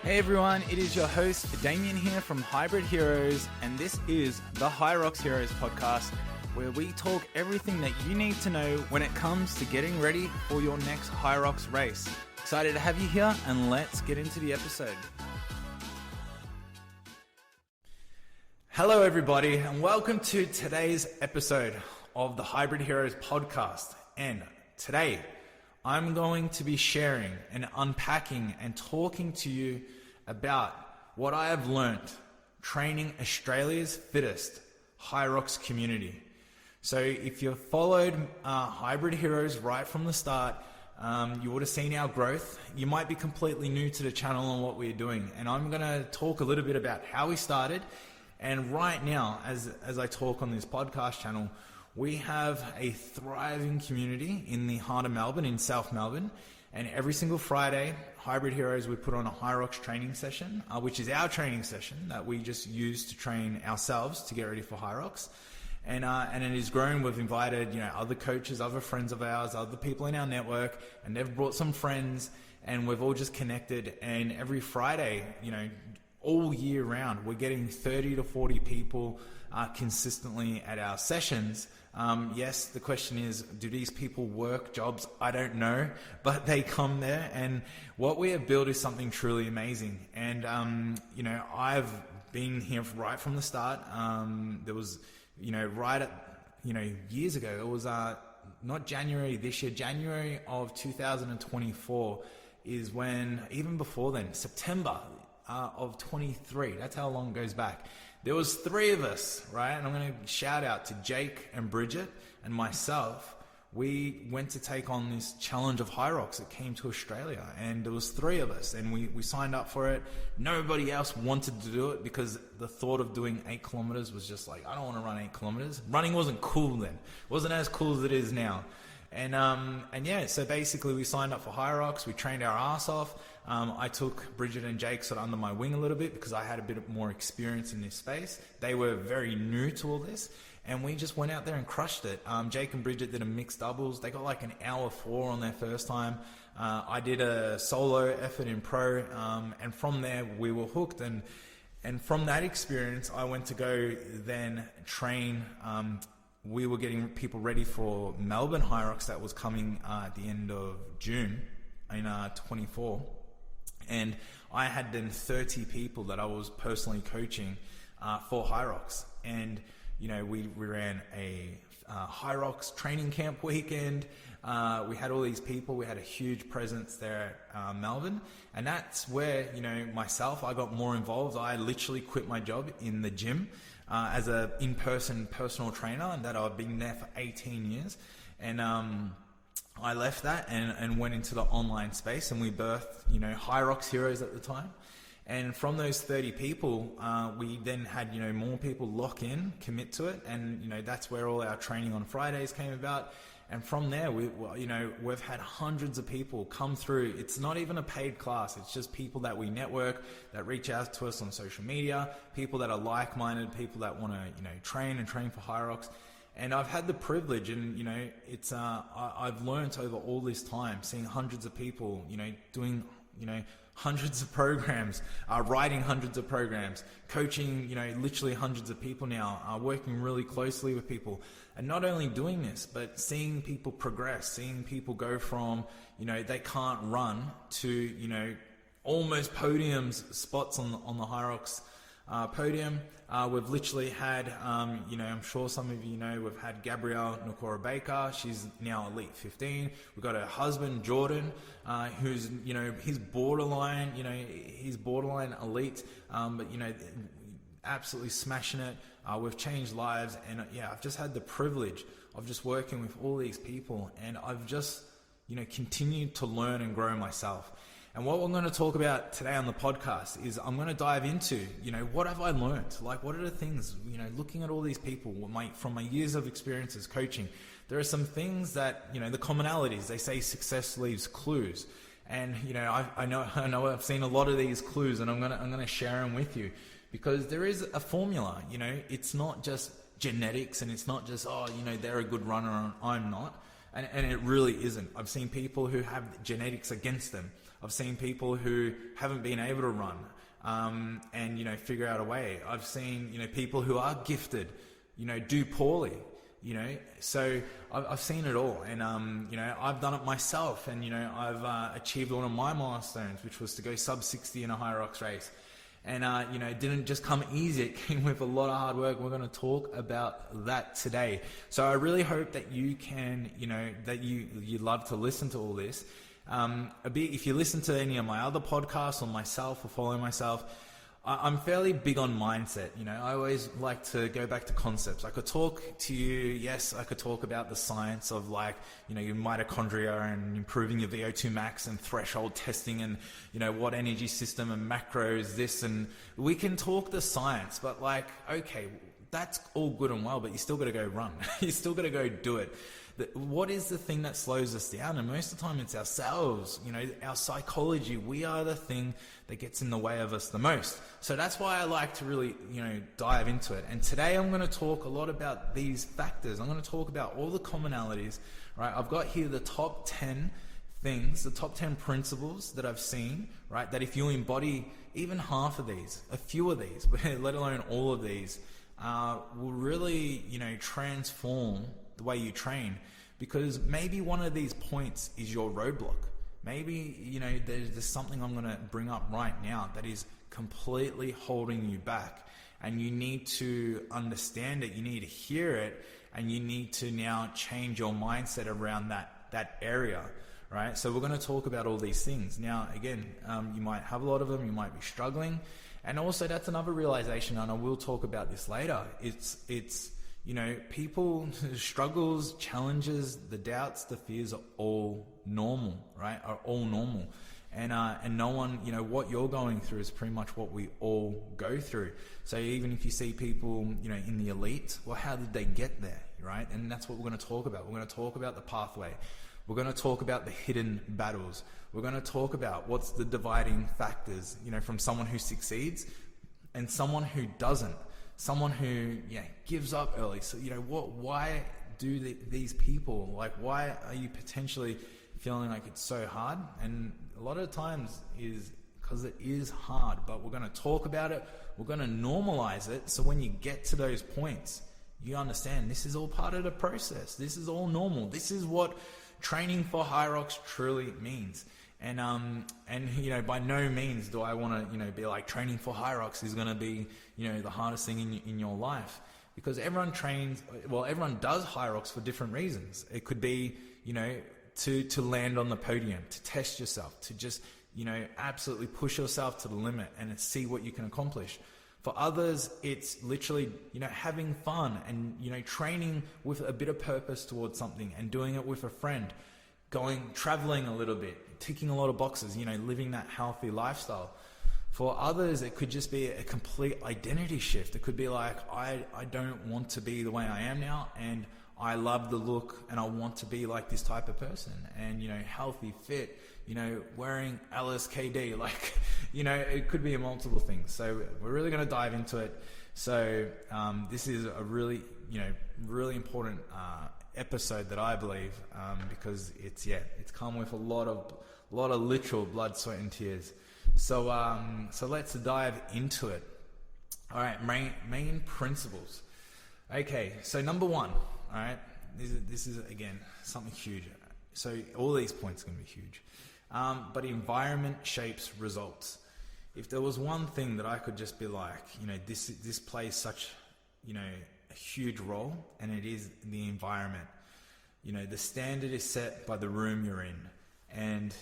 Hey everyone, it is your host Damien here from Hybrid Heroes, and this is the HYROX Heroes podcast, where we talk everything that you need to know when it comes to getting ready for your next HYROX race. Excited to have you here, and let's get into the episode. Hello everybody, and welcome to today's episode of the Hybrid Heroes podcast. And today, I'm going to be sharing and unpacking and talking to you about what I have learned training Australia's fittest HYROX community. So if you've followed Hybrid Heroes right from the start, you would have seen our growth. You might be completely new to the channel and what we're doing. And I'm going to talk a little bit about how we started. And right now, as I talk on this podcast channel, we have a thriving community in the heart of Melbourne, in South Melbourne. And every single Friday, Hybrid Heroes, we put on a HYROX training session, which is our training session that we just use to train ourselves to get ready for HYROX. And it is growing. We've invited, other coaches, other friends of ours, other people in our network, and they've brought some friends, and we've all just connected. And every Friday, all year round, we're getting 30 to 40 people consistently at our sessions. Yes, the question is, do these people work jobs? I don't know, but they come there, and what we have built is something truly amazing. And, I've been here right from the start. There was, years ago, it was not January this year, January of 2024 is when, even before then, September of 23, that's how long it goes back. There was 3 of us, right? And I'm going to shout out to Jake and Bridget and myself. We went to take on this challenge of HYROX. It came to Australia, and there was 3 of us, and we signed up for it. Nobody else wanted to do it because the thought of doing 8 kilometers was just like, I don't want to run 8 kilometers. Running wasn't cool then. It wasn't as cool as it is now. So basically we signed up for HYROX. We trained our ass off. I took Bridget and Jake sort of under my wing a little bit because I had a bit more experience in this space. They were very new to all this, and we just went out there and crushed it. Jake and Bridget did a mixed doubles. They got like an hour 4 on their first time. I did a solo effort in pro, and from there we were hooked. And from that experience, I went to go then train. We were getting people ready for Melbourne HYROX that was coming at the end of June in 24. And I had then 30 people that I was personally coaching for HYROX. And, we ran a HYROX training camp weekend. We had all these people. We had a huge presence there at Melbourne. And that's where, myself, I got more involved. I literally quit my job in the gym as a in-person personal trainer, and that I've been there for 18 years. And I left that and went into the online space, and we birthed, HYROX Heroes at the time. And from those 30 people, we then had, more people lock in, commit to it. And, that's where all our training on Fridays came about. And from there, we've had hundreds of people come through. It's not even a paid class. It's just people that we network, that reach out to us on social media, people that are like-minded, people that want to, train for HYROX. And I've had the privilege, and it's I've learned over all this time, seeing hundreds of people, doing hundreds of programs, writing hundreds of programs, coaching literally hundreds of people now, working really closely with people, and not only doing this, but seeing people progress, seeing people go from they can't run to almost podiums, spots on the HYROX podium. We've literally had, I'm sure some of you know, we've had Gabrielle Nakora Baker. She's now Elite 15. We've got her husband, Jordan, who's, he's borderline elite, but, absolutely smashing it. We've changed lives. And I've just had the privilege of just working with all these people. And I've just, continued to learn and grow myself. And what we're going to talk about today on the podcast is I'm going to dive into, what have I learned? Like, what are the things, looking at all these people from my years of experience as coaching, there are some things that, the commonalities, they say success leaves clues. And, I know I've seen a lot of these clues, and I'm going to share them with you because there is a formula, it's not just genetics, and it's not just, they're a good runner and I'm not. And it really isn't. I've seen people who have genetics against them. I've seen people who haven't been able to run, and, figure out a way. I've seen, people who are gifted, do poorly, so I've seen it all. And, I've done it myself, and, I've achieved one of my milestones, which was to go sub 60 in a HYROX race. And, it didn't just come easy. It came with a lot of hard work. We're going to talk about that today. So I really hope that you can, that you love to listen to all this. If you listen to any of my other podcasts or myself or follow myself, I'm fairly big on mindset. I always like to go back to concepts. I could talk to you, yes, I could talk about the science of your mitochondria and improving your VO2 max and threshold testing and, what energy system and macros this, and we can talk the science, but okay, that's all good and well, but you still got to go run. You still got to go do it. What is the thing that slows us down? And most of the time it's ourselves, our psychology. We are the thing that gets in the way of us the most. So that's why I like to really, dive into it. And today I'm going to talk a lot about these factors. I'm going to talk about all the commonalities, right? I've got here the top 10 things, the top 10 principles that I've seen, right? That if you embody even half of these, a few of these, let alone all of these, will really, transform the way you train. Because maybe one of these points is your roadblock. Maybe, there's something I'm going to bring up right now that is completely holding you back, and you need to understand it, you need to hear it, and you need to now change your mindset around that area, right? So we're going to talk about all these things. Now, again, you might have a lot of them, you might be struggling, and also that's another realization, and I will talk about this later. It's people, struggles, challenges, the doubts, the fears are all normal, right? Are all normal. And no one, what you're going through is pretty much what we all go through. So even if you see people, in the elite, well, how did they get there, right? And that's what we're going to talk about. We're going to talk about the pathway. We're going to talk about the hidden battles. We're going to talk about what's the dividing factors, from someone who succeeds and someone who doesn't. Someone who gives up early. So, why do these people, why are you potentially feeling like it's so hard? And a lot of times is because it is hard, but we're going to talk about it. We're going to normalize it. So when you get to those points, you understand this is all part of the process. This is all normal. This is what training for HYROX truly means. And by no means do I want to, be like training for HYROX is going to be, the hardest thing in your life, because everyone does HYROX for different reasons. It could be, to land on the podium, to test yourself, to just, absolutely push yourself to the limit and see what you can accomplish. For others, it's literally, having fun and, training with a bit of purpose towards something and doing it with a friend, traveling a little bit, ticking a lot of boxes, living that healthy lifestyle. For others, it could just be a complete identity shift. It could be like, I don't want to be the way I am now, and I love the look, and I want to be like this type of person, and, healthy, fit, wearing LSKD, it could be multiple things. So we're really going to dive into it. So this is a really, really important episode that I believe, because it's come with a lot of literal blood, sweat, and tears. So let's dive into it. All right, main principles. Okay, so number one. All right, this is again something huge. So all these points are going to be huge. But environment shapes results. If there was one thing that I could just be like, this plays such, a huge role, and it is the environment. The standard is set by the room you're in. And,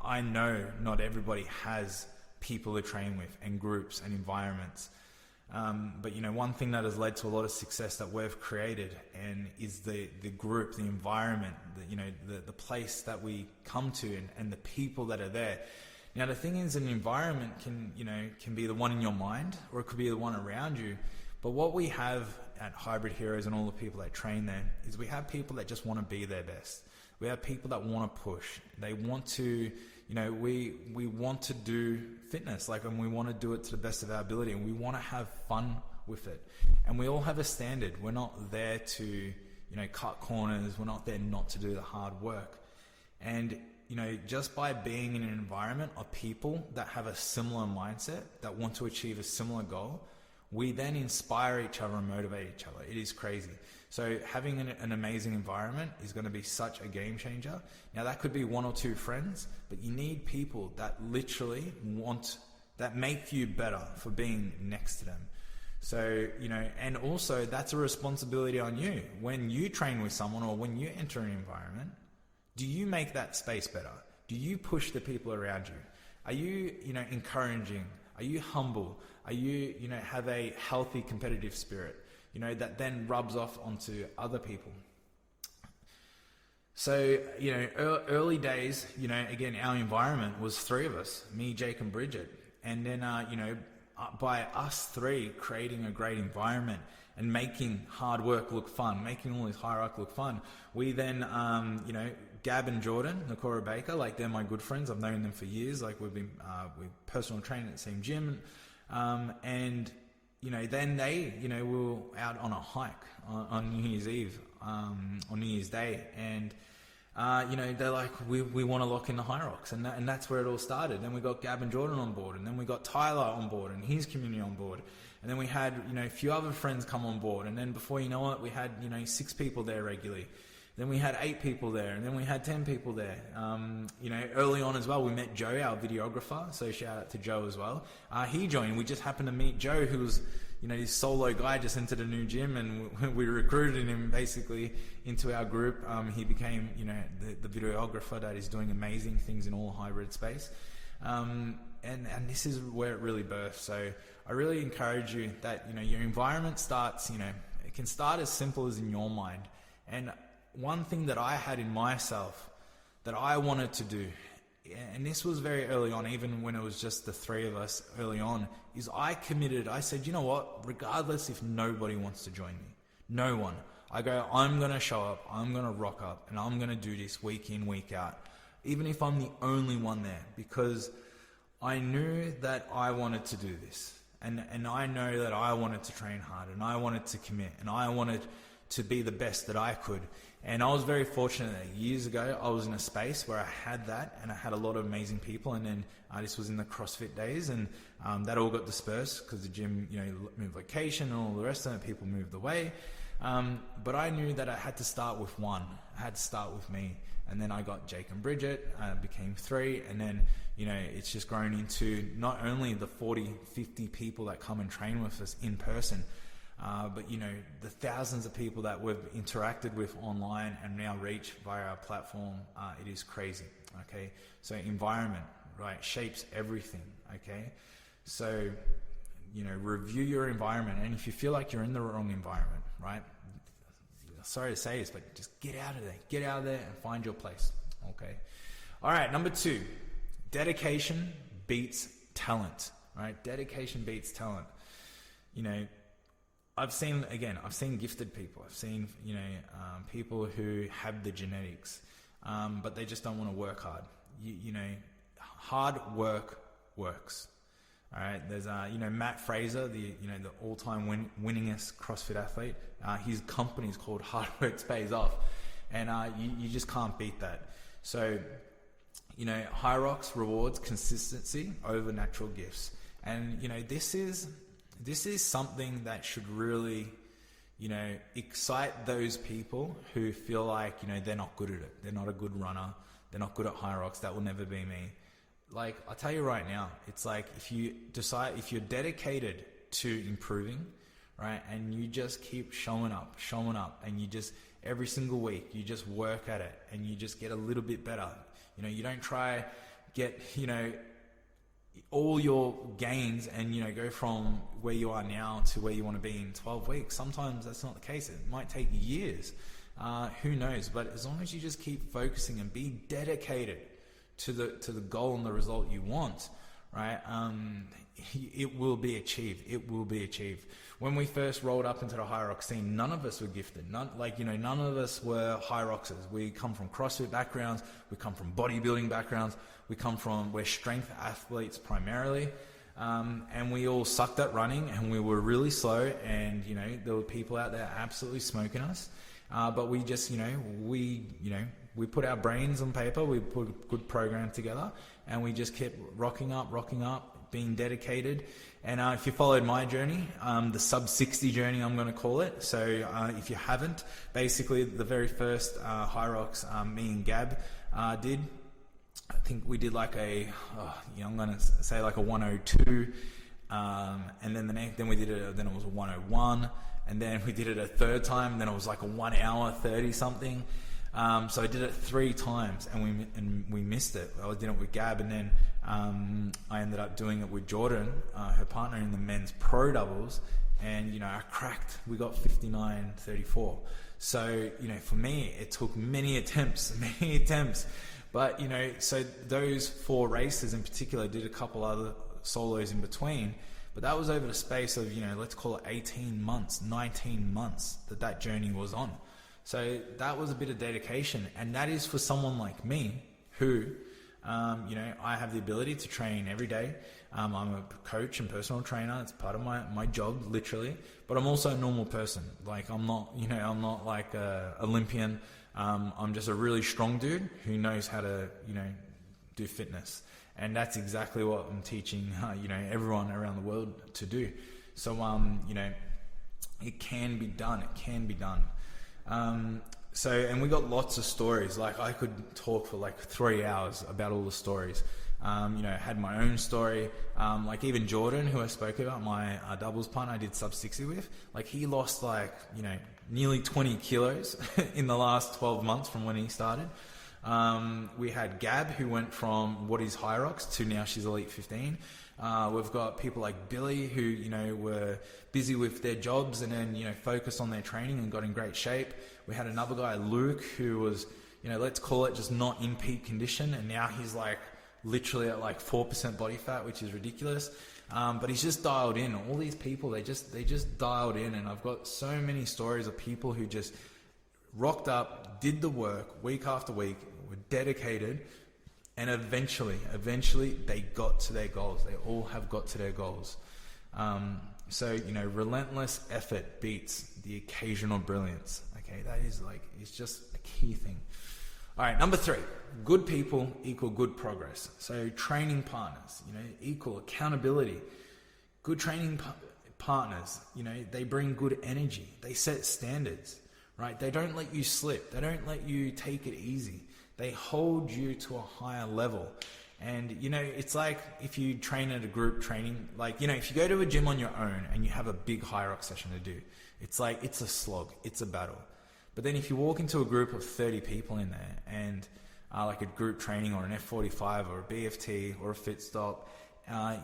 I know not everybody has people to train with, and groups and environments. But, one thing that has led to a lot of success that we've created and is the group, the environment, the place that we come to and the people that are there. Now, the thing is, an environment can be the one in your mind, or it could be the one around you. But what we have at Hybrid Heroes and all the people that train there is we have people that just want to be their best. We have people that want to push. They want to, we want to do fitness, and we want to do it to the best of our ability, and we want to have fun with it. And we all have a standard. We're not there to, cut corners. We're not there not to do the hard work. And, just by being in an environment of people that have a similar mindset, that want to achieve a similar goal, we then inspire each other and motivate each other. It is crazy. So having an amazing environment is going to be such a game changer. Now that could be one or two friends, but you need people that literally that make you better for being next to them. So, and also that's a responsibility on you. When you train with someone or when you enter an environment, do you make that space better? Do you push the people around you? Are you, encouraging? Are you humble? Are you, have a healthy competitive spirit, that then rubs off onto other people? So, early days, again, our environment was three of us, me, Jake, and Bridget. And then, by us three creating a great environment and making hard work look fun, making all this HYROX look fun, we then, Gab and Jordan, Nakora Baker, like they're my good friends. I've known them for years. Like we've been, we're personal training at the same gym. And, then they, we were out on a hike on New Year's Eve, on New Year's Day. And, they're like, we want to lock in the HYROX, and that's where it all started. Then we got Gab and Jordan on board, and then we got Tyler on board and his community on board. And then we had, a few other friends come on board. And then before you know it, we had, 6 people there regularly. Then we had 8 people there, and then we had 10 people there. Early on as well, we met Joe, our videographer. So shout out to Joe as well. He joined. We just happened to meet Joe, who was, this solo guy just entered a new gym, and we recruited him basically into our group. He became, the videographer that is doing amazing things in all hybrid space. And this is where it really birthed. So I really encourage you that, your environment starts, it can start as simple as in your mind. And one thing that I had in myself that I wanted to do, and this was very early on, even when it was just the 3 of us early on, is I said, you know what, regardless if nobody wants to join me, no one, I'm going to show up, I'm going to rock up, and I'm going to do this week in, week out, even if I'm the only one there, because I knew that I wanted to do this. And I know that I wanted to train hard, and I wanted to commit, and I wanted to be the best that I could. And I was very fortunate that years ago I was in a space where I had that, and I had a lot of amazing people. And then this was in the CrossFit days, and that all got dispersed because the gym, moved location and all the rest of it. People moved away. But I knew that I had to start with one. I had to start with me. And then I got Jake and Bridget, became 3. And then, it's just grown into not only the 40, 50 people that come and train with us in person, but the thousands of people that we've interacted with online and now reach via our platform, it is crazy. Okay. So environment, right, shapes everything. Okay. So, review your environment. And if you feel like you're in the wrong environment, right, sorry to say this, but just get out of there and find your place. Okay. All right. Number 2, dedication beats talent, right? Dedication beats talent. I've seen gifted people. I've seen, people who have the genetics, but they just don't want to work hard. Hard work works. All right. There's, Matt Fraser, the all-time winningest CrossFit athlete. His company is called Hard Work Pays Off, and you just can't beat that. So, HYROX rewards consistency over natural gifts, and this is something that should really, excite those people who feel like, they're not good at it. They're not a good runner. They're not good at HYROX. That will never be me. Like, I'll tell you right now, it's like if you're dedicated to improving, right, and you just keep showing up, and you just, every single week, you just work at it, and you just get a little bit better. You don't try get, all your gains and, go from where you are now to where you want to be in 12 weeks. Sometimes that's not the case. It might take years. Who knows? But as long as you just keep focusing and be dedicated to the goal and the result you want, right? It will be achieved. It will be achieved. When we first rolled up into the HYROX scene, none of us were gifted. None of us were HYROXers. We come from CrossFit backgrounds. We come from bodybuilding backgrounds. We're strength athletes primarily. And we all sucked at running, and we were really slow, and, there were people out there absolutely smoking us. But we just, we put our brains on paper, we put a good program together, and we just kept rocking up, being dedicated. And if you followed my journey, the sub 60 journey, I'm going to call it. So if you haven't, basically the very first HYROX me and Gab did, I think we did like I'm going to say like a 102, and then we did it, then it was a 101, and then we did it a third time, and then it was like a 1 hour 30 something. So I did it 3 times, and we missed it. I did it with Gab, and then I ended up doing it with Jordan, her partner, in the men's pro doubles, and I cracked. We got 59.34. So for me, it took many attempts, but so those 4 races in particular, did a couple other solos in between. But that was over the space of let's call it 18 months, 19 months that journey was on. So that was a bit of dedication, and that is for someone like me who, I have the ability to train every day. I'm a coach and personal trainer. It's part of my job, literally. But I'm also a normal person. Like I'm not like a Olympian. I'm just a really strong dude who knows how to, do fitness. And that's exactly what I'm teaching, everyone around the world to do. So, it can be done. It can be done. And we got lots of stories. Like I could talk for like 3 hours about all the stories. I had my own story. Like even Jordan, who I spoke about, my doubles partner I did sub 60 with, like he lost nearly 20 kilos in the last 12 months from when he started. We had Gab, who went from what is HYROX to now she's Elite 15. We've got people like Billy, who, were busy with their jobs and then, focused on their training and got in great shape. We had another guy, Luke, who was, let's call it just not in peak condition. And now he's like literally at like 4% body fat, which is ridiculous. But he's just dialed in. All these people, they just dialed in. And I've got so many stories of people who just rocked up, did the work week after week, were dedicated, and eventually they got to their goals. They all have got to their goals. So relentless effort beats the occasional brilliance. Okay, that is it's just a key thing. All right, number 3, good people equal good progress. So training partners, equal accountability. Good training partners, they bring good energy. They set standards, right? They don't let you slip. They don't let you take it easy. They hold you to a higher level. And, it's like if you train at a group training, if you go to a gym on your own and you have a big HYROX session to do, it's like, it's a slog, it's a battle. But then if you walk into a group of 30 people in there and like a group training or an F45 or a BFT or a fit stop, and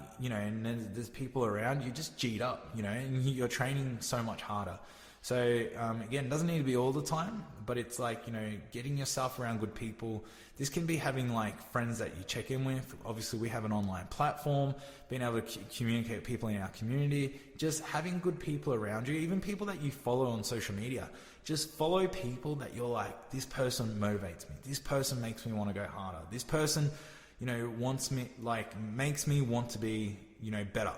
there's people around, you just G'd up, and you're training so much harder. So again, it doesn't need to be all the time, but it's like, getting yourself around good people. This can be having like friends that you check in with. Obviously we have an online platform, being able to communicate with people in our community, just having good people around you, even people that you follow on social media. Just follow people that you're like, this person motivates me. This person makes me want to go harder. This person, wants me, makes me want to be, better.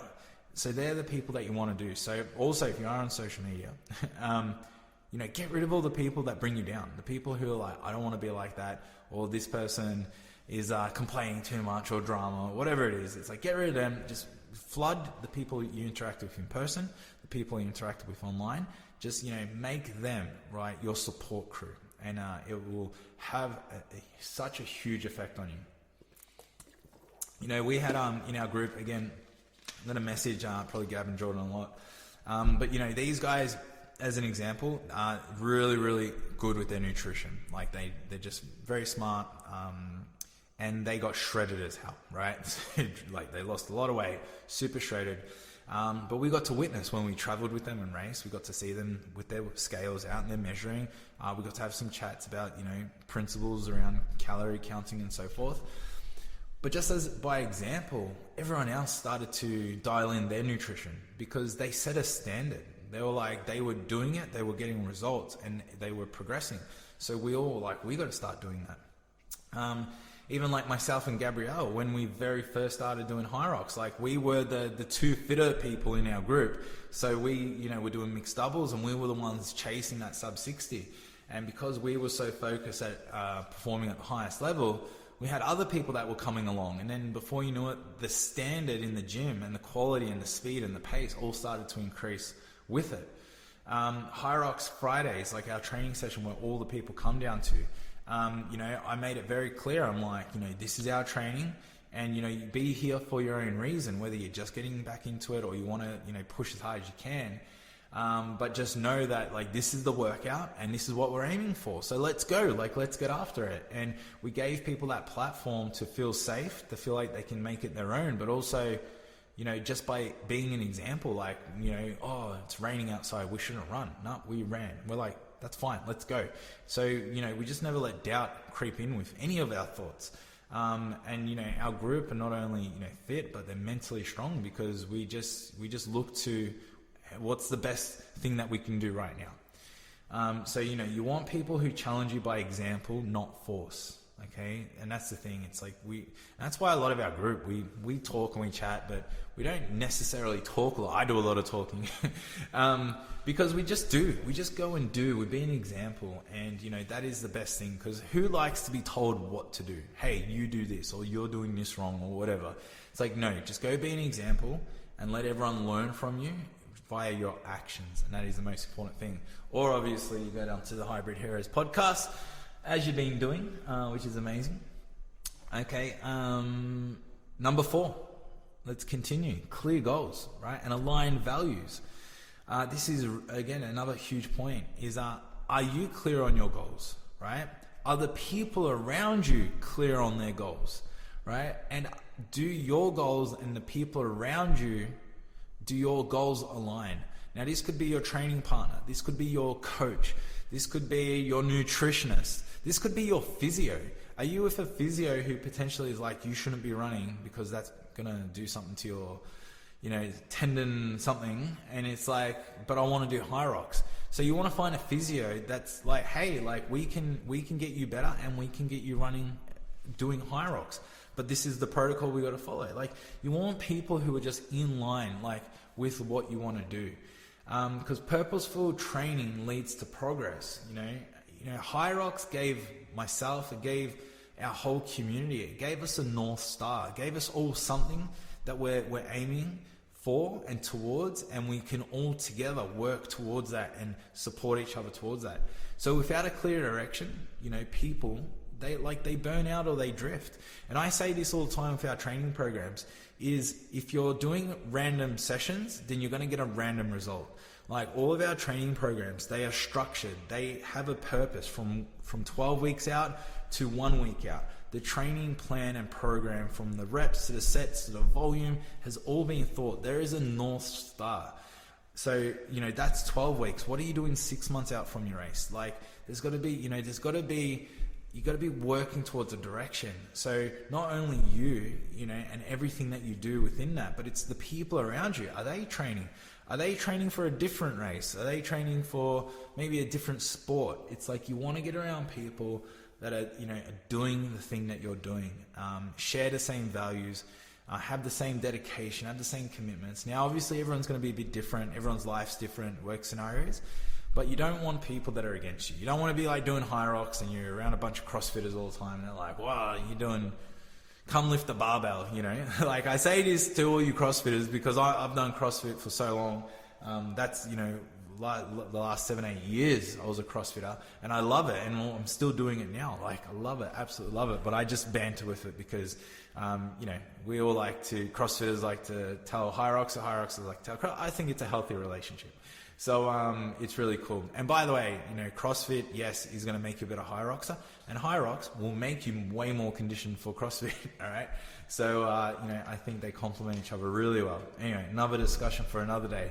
So they're the people that you want to do. So also, if you are on social media, get rid of all the people that bring you down. The people who are like, I don't want to be like that, or this person is complaining too much, or drama, or whatever it is. It's like, get rid of them. Just flood the people you interact with in person, the people you interact with online. Just, make them, right, your support crew. And it will have such a huge effect on you. We had in our group, again, I'm going to message probably Gab and Jordan a lot. But, these guys, as an example, are really, really good with their nutrition. Like they're just very smart. And they got shredded as hell, right? Like they lost a lot of weight, super shredded. But we got to witness when we traveled with them and raced. We got to see them with their scales out and they're measuring. We got to have some chats about, principles around calorie counting and so forth. But just as by example, everyone else started to dial in their nutrition because they set a standard. They were doing it, they were getting results, and they were progressing. So we all we got to start doing that. Even like myself and Gabrielle, when we very first started doing HYROX, we were the 2 fitter people in our group. So we, were doing mixed doubles and we were the ones chasing that sub 60. And because we were so focused at performing at the highest level, we had other people that were coming along. And then before you knew it, the standard in the gym and the quality and the speed and the pace all started to increase with it. HYROX Fridays, like our training session where all the people come down to, I made it very clear. I'm like, this is our training, and you be here for your own reason, whether you're just getting back into it or you want to push as hard as you can. But just know that like this is the workout and this is what we're aiming for. So let's go, let's get after it. And we gave people that platform to feel safe, to feel like they can make it their own, but also, just by being an example, oh, it's raining outside, we shouldn't run. No, we ran. We're like, that's fine, let's go. So, we just never let doubt creep in with any of our thoughts. And our group are not only, fit, but they're mentally strong because we just look to what's the best thing that we can do right now. So, you want people who challenge you by example, not force. Okay. And that's the thing. It's like that's why a lot of our group, we talk and we chat, but we don't necessarily talk a lot. I do a lot of talking, because we just do, we just go and do, we be an example. And, that is the best thing, because who likes to be told what to do? Hey, you do this, or you're doing this wrong, or whatever. It's like, no, just go be an example and let everyone learn from you via your actions. And that is the most important thing. Or obviously you go down to the Hybrid Heroes podcast, as you've been doing, which is amazing. Okay, number 4, let's continue. Clear goals, right? And aligned values. This is, again, another huge point is, are you clear on your goals, right? Are the people around you clear on their goals, right? And do your goals and the people around you, do your goals align? Now, this could be your training partner. This could be your coach. This could be your nutritionist. This could be your physio. Are you with a physio who potentially is like, you shouldn't be running because that's going to do something to your, tendon something. And it's like, but I want to do HYROX. So you want to find a physio that's like, hey, like we can get you better and we can get you running, doing HYROX. But this is the protocol we got to follow. Like you want people who are just in line, like with what you want to do. Because purposeful training leads to progress. HYROX gave myself, it gave our whole community, it gave us a North Star, it gave us all something that we're aiming for and towards, and we can all together work towards that and support each other towards that. So without a clear direction, people, they burn out or they drift. And I say this all the time with our training programs, is if you're doing random sessions, then you're going to get a random result. Like all of our training programs, they are structured. They have a purpose from 12 weeks out to 1 week out. The training plan and program, from the reps to the sets to the volume, has all been thought. There is a North Star. So, that's 12 weeks. What are you doing 6 months out from your race? Like there's got to be, you got to be working towards a direction. So not only you, and everything that you do within that, but it's the people around you. Are they training? Are they training for a different race? Are they training for maybe a different sport? It's like you want to get around people that are, are doing the thing that you're doing, share the same values, have the same dedication, have the same commitments. Now, obviously, everyone's going to be a bit different. Everyone's life's different, work scenarios. But you don't want people that are against you. You don't want to be like doing HYROX and you're around a bunch of CrossFitters all the time and they're like, wow, you're doing, come lift the barbell, Like I say this to all you CrossFitters because I've done CrossFit for so long. That's, the last 7-8 years I was a CrossFitter and I love it, and I'm still doing it now. Like I love it, absolutely love it. But I just banter with it because, we all CrossFitters like to tell HYROX, or HYROX like to tell, I think it's a healthy relationship. So it's really cool. And by the way, CrossFit, yes, is going to make you a better HYROXer, and HYROX will make you way more conditioned for CrossFit. All right. So I think they complement each other really well. Anyway, another discussion for another day.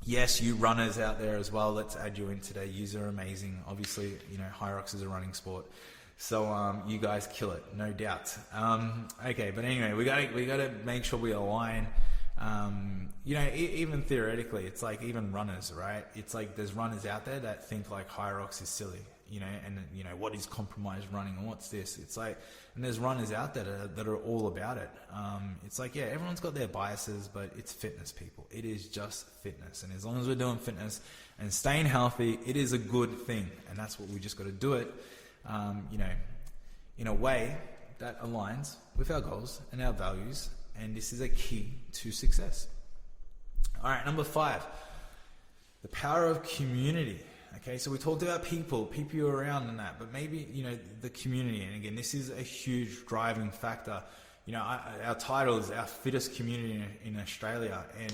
Yes, you runners out there as well. Let's add you in today. You are amazing. Obviously, HYROX is a running sport. So you guys kill it, no doubt. Okay, but anyway, we gotta make sure we align. Even theoretically, it's like even runners, right? It's like there's runners out there that think like HYROX is silly. and what is compromised running and what's this. It's like, and there's runners out there that are all about it. It's like, everyone's got their biases, but it's fitness, people. It is just fitness. And as long as we're doing fitness and staying healthy, it is a good thing. And that's what we just got to do it, in a way that aligns with our goals and our values. And this is a key to success. All right, number 5, the power of community. Okay, so we talked about people you're around and that, but maybe, the community. And again, this is a huge driving factor. Our title is our fittest community in Australia. And,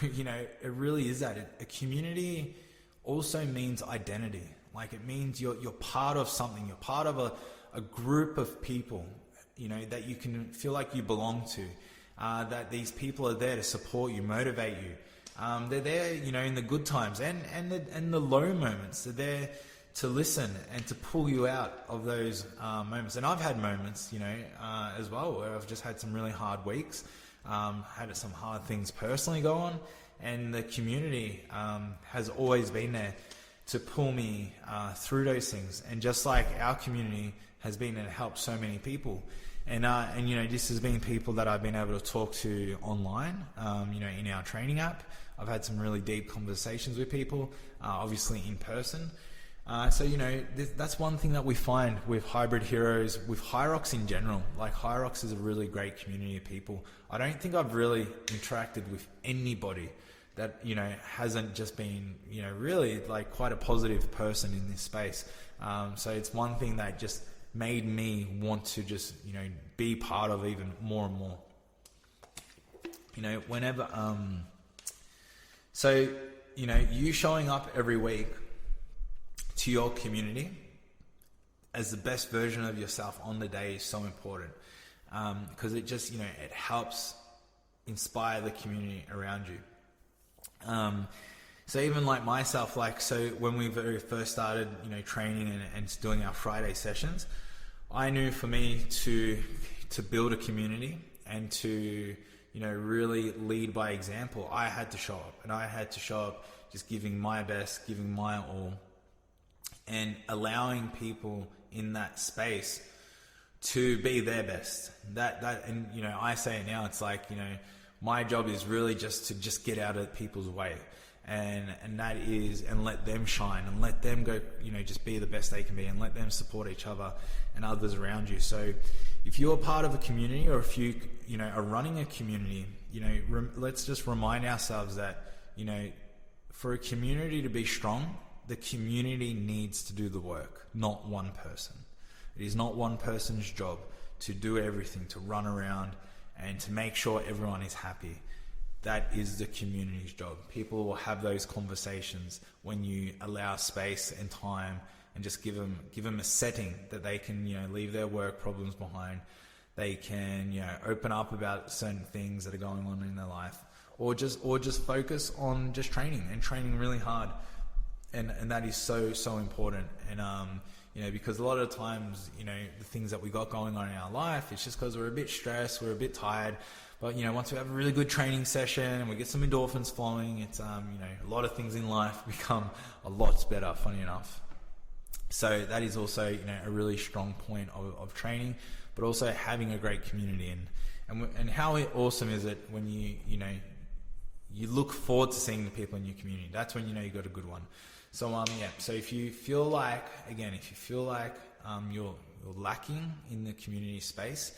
it really is that. A community also means identity. Like, it means you're part of something. You're part of a group of people, that you can feel like you belong to. That these people are there to support you, motivate you. They're there, in the good times and the low moments. They're there to listen and to pull you out of those moments. And I've had moments, as well, where I've just had some really hard weeks, had some hard things personally go on, and the community has always been there to pull me through those things. And just like our community has been there to help so many people. And this has been people that I've been able to talk to online, in our training app. I've had some really deep conversations with people, obviously in person. So that's one thing that we find with Hybrid Heroes, with HYROX in general. Like, HYROX is a really great community of people. I don't think I've really interacted with anybody that, hasn't just been, really like quite a positive person in this space. So it's one thing that just made me want to just, be part of even more and more. Whenever, you showing up every week to your community as the best version of yourself on the day is so important. Because it just, it helps inspire the community around you. So even like myself, so when we very first started, training and doing our Friday sessions, I knew for me to build a community and to, really lead by example, I had to show up, and I had to show up just giving my best, giving my all, and allowing people in that space to be their best. And I say it now, it's like, my job is really just to get out of people's way. And that is, and let them shine and let them go, just be the best they can be, and let them support each other and others around you. So if you're part of a community, or if you, are running a community, let's just remind ourselves that, for a community to be strong, the community needs to do the work, not one person. It is not one person's job to do everything, to run around and to make sure everyone is happy. That is the community's job. People will have those conversations when you allow space and time, and just give them a setting that they can, leave their work problems behind. They can, open up about certain things that are going on in their life, or just focus on just training really hard. And that is so important. And, because a lot of times, the things that we got going on in our life, it's just because we're a bit stressed, we're a bit tired. But, once we have a really good training session and we get some endorphins flowing, it's, a lot of things in life become a lot better, funny enough. So that is also, a really strong point of training, but also having a great community. And how awesome is it when you look forward to seeing the people in your community. That's when you got a good one. So, so if you feel like you're lacking in the community space,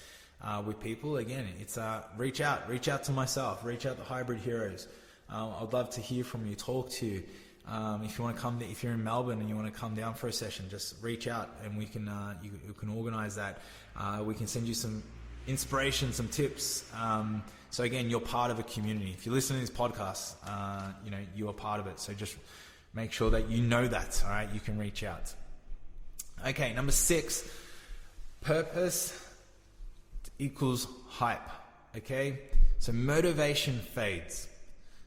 with people, again, it's reach out to myself, reach out to Hybrid Heroes. I'd love to hear from you, talk to you. If you want to come, if you're in Melbourne and you want to come down for a session, just reach out and we can you can organize that. We can send you some inspiration, some tips. So again, you're part of a community. If you listen to this podcast, you are part of it. So just make sure that that. All right, you can reach out. Okay, number 6, purpose equals hype. Okay, so motivation fades.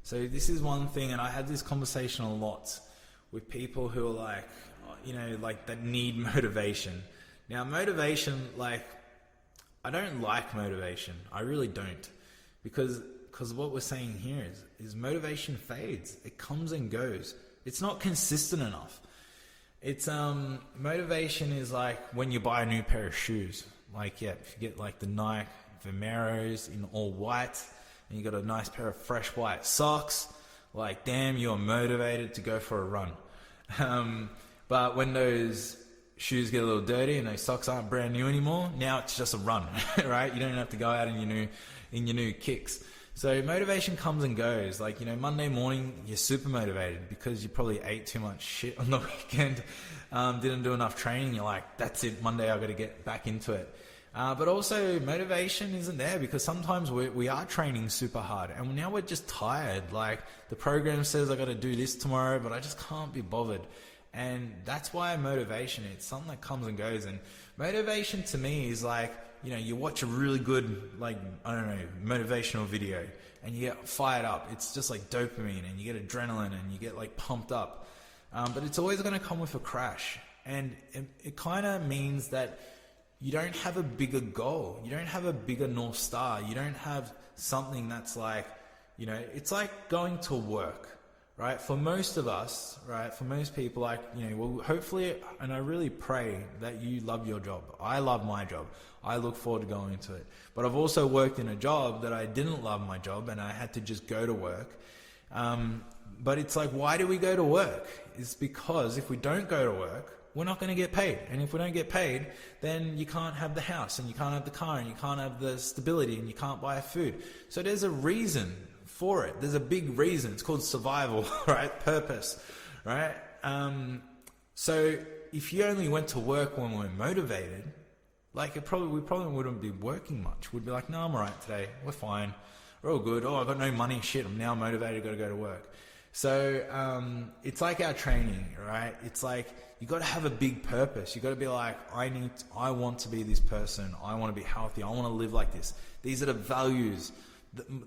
So this is one thing, and I had this conversation a lot with people who are that need motivation. Now, motivation, I don't like motivation. I really don't, because what we're saying here is motivation fades. It comes and goes. It's not consistent enough. It's motivation is like when you buy a new pair of shoes. Like, yeah, if you get like the Nike Vomeros in all white and you got a nice pair of fresh white socks, like damn, you're motivated to go for a run. But when those shoes get a little dirty and those socks aren't brand new anymore, now it's just a run, right? You don't have to go out in your new kicks. So motivation comes and goes. Like, Monday morning, you're super motivated because you probably ate too much shit on the weekend, didn't do enough training. You're like, that's it, Monday I've got to get back into it. But also motivation isn't there because sometimes we are training super hard and now we're just tired. Like the program says I got to do this tomorrow, but I just can't be bothered. And that's why motivation, it's something that comes and goes. And motivation to me is like, you watch a really good, like, I don't know, motivational video and you get fired up. It's just like dopamine and you get adrenaline and you get like pumped up. But it's always going to come with a crash. And it kind of means that you don't have a bigger goal. You don't have a bigger North Star. You don't have something that's like, it's like going to work. Right? For most of us, right? For most people, like, well, hopefully, and I really pray that you love your job. I love my job. I look forward to going into it. But I've also worked in a job that I didn't love my job and I had to just go to work. But it's like, why do we go to work? It's because if we don't go to work, we're not going to get paid. And if we don't get paid, then you can't have the house and you can't have the car and you can't have the stability and you can't buy food. So there's a reason for it. There's a big reason. It's called survival, right? Purpose, right? So if you only went to work when we're motivated, like we probably wouldn't be working much. We'd be like, no, I'm all right today. We're fine. We're all good. Oh, I've got no money. Shit, I'm now motivated. Got to go to work. So it's like our training, right? It's like you got to have a big purpose. You got to be like, I want to be this person. I want to be healthy. I want to live like this. These are the values.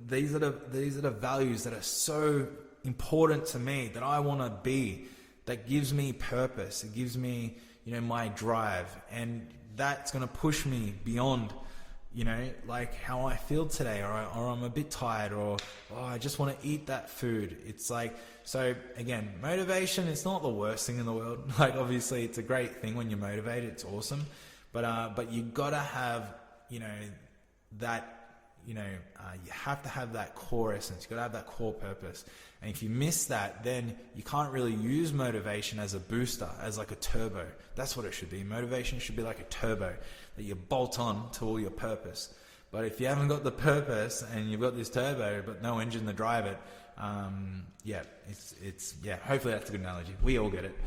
These are the values that are so important to me that I want to be, that gives me purpose. It gives me, my drive, and that's going to push me beyond, like how I feel today, or I'm a bit tired, or I just want to eat that food. It's like, so again, motivation, it's not the worst thing in the world. Like obviously it's a great thing when you're motivated. It's awesome. But you got to have, that, you have to have that core essence. You got to have that core purpose. And if you miss that, then you can't really use motivation as a booster, as like a turbo. That's what it should be. Motivation should be like a turbo that you bolt on to all your purpose. But if you haven't got the purpose and you've got this turbo but no engine to drive it, hopefully that's a good analogy. We all get it.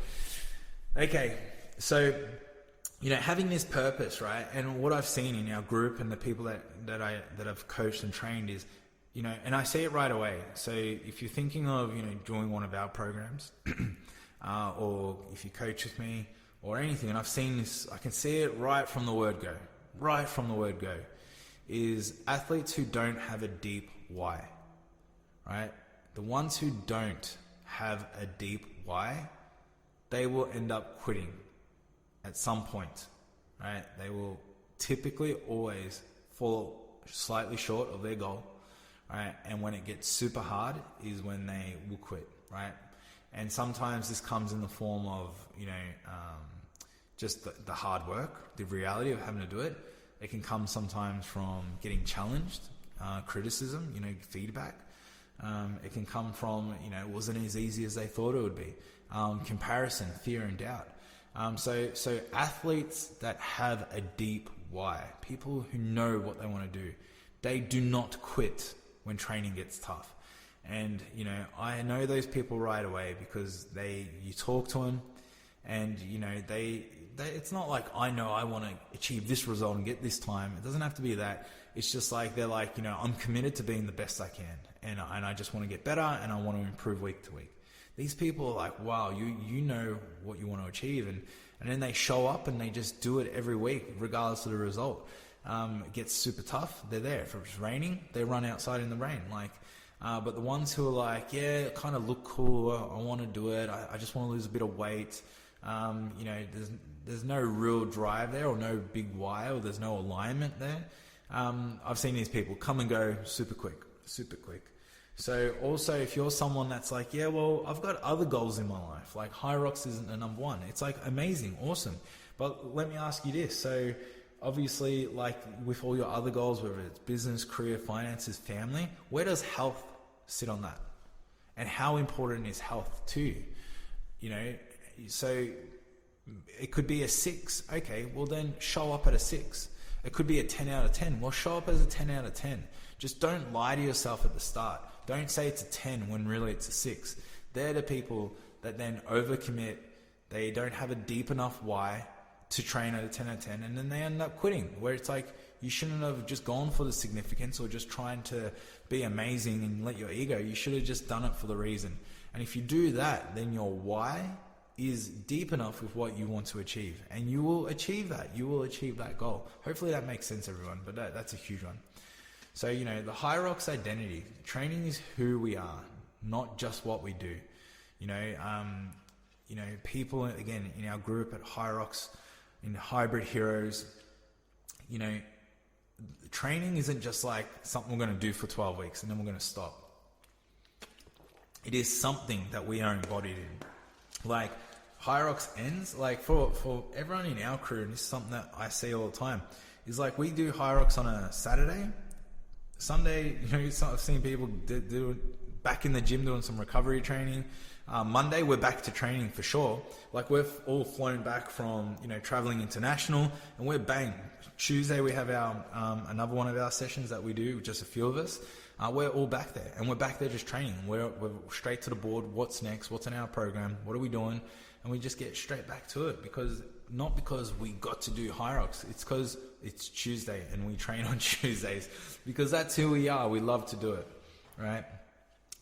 Okay, so having this purpose, right? And what I've seen in our group and the people that I've coached and trained is, and I see it right away. So if you're thinking of, joining one of our programs, or if you coach with me or anything, and I've seen this, I can see it right from the word go, is athletes who don't have a deep why, right? The ones who don't have a deep why, they will end up quitting at some point, right? They will typically always fall slightly short of their goal, right? And when it gets super hard is when they will quit, right? And sometimes this comes in the form of, just the hard work, the reality of having to do it. It can come sometimes from getting challenged, criticism, feedback. It can come from, it wasn't as easy as they thought it would be. Comparison, fear and doubt. So athletes that have a deep why, people who know what they want to do, they do not quit when training gets tough. And, I know those people right away because you talk to them and, it's not like, I know I want to achieve this result and get this time. It doesn't have to be that. It's just like, they're like, I'm committed to being the best I can. And I just want to get better and I want to improve week to week. These people are like, wow, you know what you want to achieve. And then they show up and they just do it every week, regardless of the result. It gets super tough. They're there. If it's raining, they run outside in the rain. But the ones who are like, yeah, it kind of look cool. I want to do it. I just want to lose a bit of weight. There's no real drive there or no big why, or there's no alignment there. I've seen these people come and go super quick. So also, if you're someone that's like, yeah, well, I've got other goals in my life, like HYROX isn't a number one. It's like amazing, awesome. But let me ask you this. So obviously, like with all your other goals, whether it's business, career, finances, family, where does health sit on that? And how important is health to you? You know, so it could be a 6. Okay, well then show up at a 6. It could be a 10 out of 10. Well, show up as a 10 out of 10. Just don't lie to yourself at the start. Don't say it's a 10 when really it's a 6. They're the people that then overcommit. They don't have a deep enough why to train at a 10 out of 10, and then they end up quitting, where it's like you shouldn't have just gone for the significance or just trying to be amazing and let your ego. You should have just done it for the reason. And if you do that, then your why is deep enough with what you want to achieve, and you will achieve that. You will achieve that goal. Hopefully that makes sense, everyone, but that's a huge one. So, you know, the HYROX identity, training is who we are, not just what we do. You know, people, again, in our group at HYROX, in Hybrid Heroes, you know, training isn't just like something we're going to do for 12 weeks and then we're going to stop. It is something that we are embodied in. Like HYROX ends, like for everyone in our crew, and this is something that I see all the time, is like we do HYROX on a Saturday. Sunday, you know, I've seen people do back in the gym doing some recovery training. Monday, we're back to training for sure. Like we've all flown back from, you know, traveling international, and we're bang. Tuesday, we have our another one of our sessions that we do, just a few of us. We're all back there, and we're back there just training. We're straight to the board. What's next? What's in our program? What are we doing? And we just get straight back to it, not because we got to do HYROX. It's because it's Tuesday and we train on Tuesdays, because that's who we are. We love to do it, right?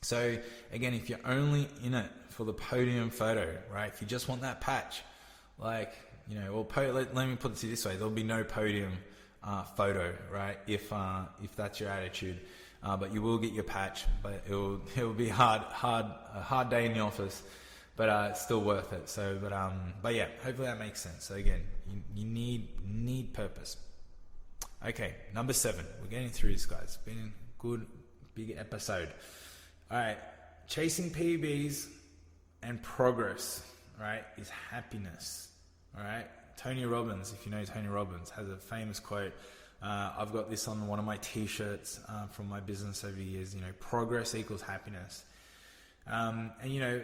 So again, if you're only in it for the podium photo, right? If you just want that patch, like, you know, well, let me put it this way: there'll be no podium photo, right? If that's your attitude, but you will get your patch. But it'll be a hard day in the office, but it's still worth it. So, but yeah, hopefully that makes sense. So again, you need purpose. Okay, number 7. We're getting through this, guys. It's been a good big episode. All right, chasing PBs and progress, right, is happiness. All right, Tony Robbins, if you know Tony Robbins, has a famous quote. I've got this on one of my t-shirts from my business over the years. You know, progress equals happiness. And you know,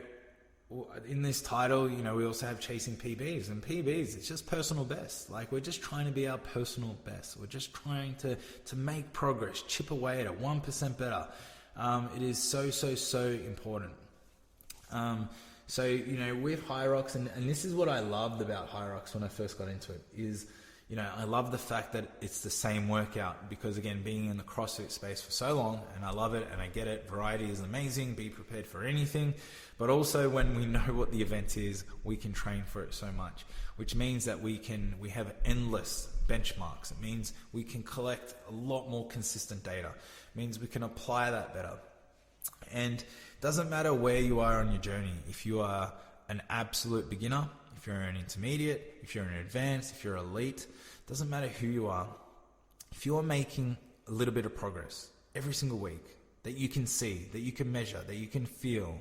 in this title, you know, we also have chasing PBs, and PBs, it's just personal best. Like, we're just trying to be our personal best. We're just trying to make progress, chip away at it 1% better. It is so important. So, you know, with HYROX, and this is what I loved about HYROX when I first got into it, is, you know, I love the fact that it's the same workout, because again, being in the CrossFit space for so long, and I love it and I get it, variety is amazing, be prepared for anything, but also when we know what the event is, we can train for it so much, which means that we have endless benchmarks. It means we can collect a lot more consistent data. It means we can apply that better. And it doesn't matter where you are on your journey. If you are an absolute beginner, if you're an intermediate, if you're an advanced, if you're elite, doesn't matter who you are. If you're making a little bit of progress every single week that you can see, that you can measure, that you can feel,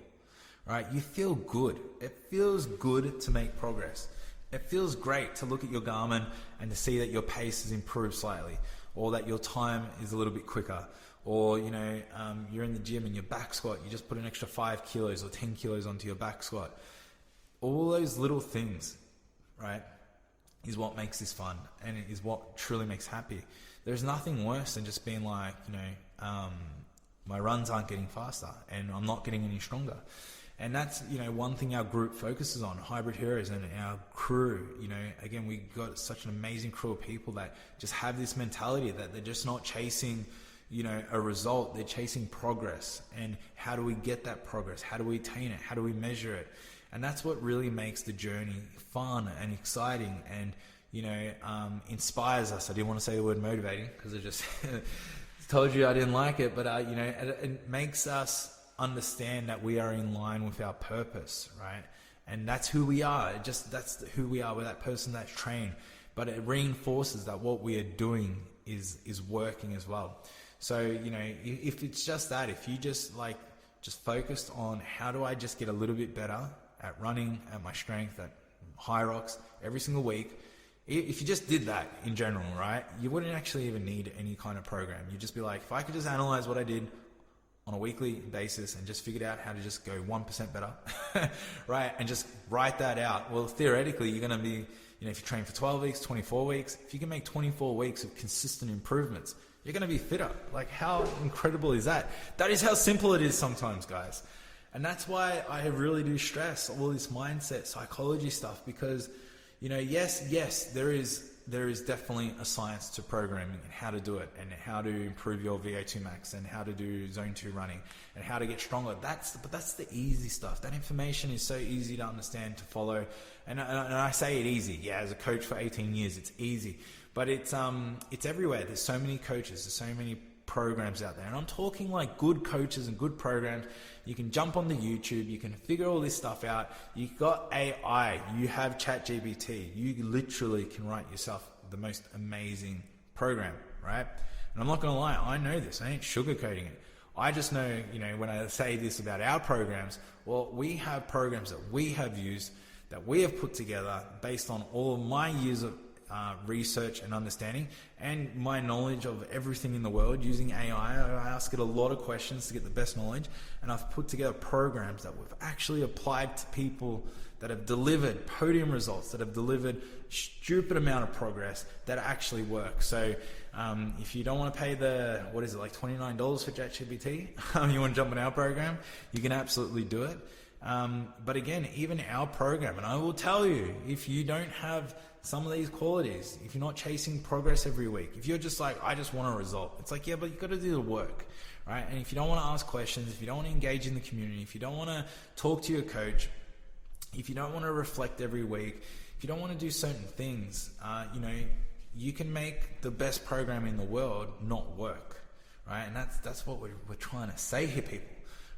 right? You feel good. It feels good to make progress. It feels great to look at your Garmin and to see that your pace has improved slightly, or that your time is a little bit quicker, or, you know, you're in the gym and your back squat, you just put an extra 5 kilos or 10 kilos onto your back squat. All those little things, right, is what makes this fun, and it is what truly makes happy. There's nothing worse than just being like, you know, my runs aren't getting faster and I'm not getting any stronger. And that's, you know, one thing our group focuses on, Hybrid Heroes, and our crew. You know, again, we got such an amazing crew of people that just have this mentality that they're just not chasing, you know, a result. They're chasing progress. And how do we get that progress? How do we attain it? How do we measure it? And that's what really makes the journey fun and exciting, and, you know, inspires us. I didn't want to say the word motivating because I just told you I didn't like it, but, you know, it makes us understand that we are in line with our purpose, right? And that's who we are. That's who we are. We're that person that's trained, but it reinforces that what we are doing is working as well. So, you know, if it's just that, if you just focused on how do I just get a little bit better at running, at my strength, at HYROX every single week, if you just did that in general, right, you wouldn't actually even need any kind of program. You'd just be like, if I could just analyze what I did on a weekly basis and just figured out how to just go 1% better, right, and just write that out, well, theoretically, you're going to be, you know, if you train for 12 weeks, 24 weeks, if you can make 24 weeks of consistent improvements, you're going to be fitter. Like, how incredible is that? That is how simple it is sometimes, guys. And that's why I really do stress all this mindset, psychology stuff, because, you know, yes, there is definitely a science to programming and how to do it and how to improve your VO2 max and how to do zone 2 running and how to get stronger. But that's the easy stuff. That information is so easy to understand, to follow. And I say it easy. Yeah, as a coach for 18 years, it's easy. But it's everywhere. There's so many coaches. There's so many programs out there. And I'm talking like good coaches and good programs. You can jump on the YouTube. You can figure all this stuff out. You've got AI. You have ChatGPT. You literally can write yourself the most amazing program, right? And I'm not going to lie. I know this. I ain't sugarcoating it. I just know, you know, when I say this about our programs, well, we have programs that we have used, that we have put together based on all of my years of research and understanding and my knowledge of everything in the world using AI. I ask it a lot of questions to get the best knowledge, and I've put together programs that we've actually applied to people that have delivered podium results, that have delivered stupid amount of progress that actually work. So if you don't want to pay the, what is it, like $29 for ChatGPT, you want to jump on our program, you can absolutely do it. But again, even our program, and I will tell you, if you don't have some of these qualities, if you're not chasing progress every week, if you're just like, I just want a result, it's like, yeah, but you've got to do the work, right? And if you don't want to ask questions, if you don't want to engage in the community, if you don't want to talk to your coach, if you don't want to reflect every week, if you don't want to do certain things, you know, you can make the best program in the world not work, right? And that's what we're trying to say here, people,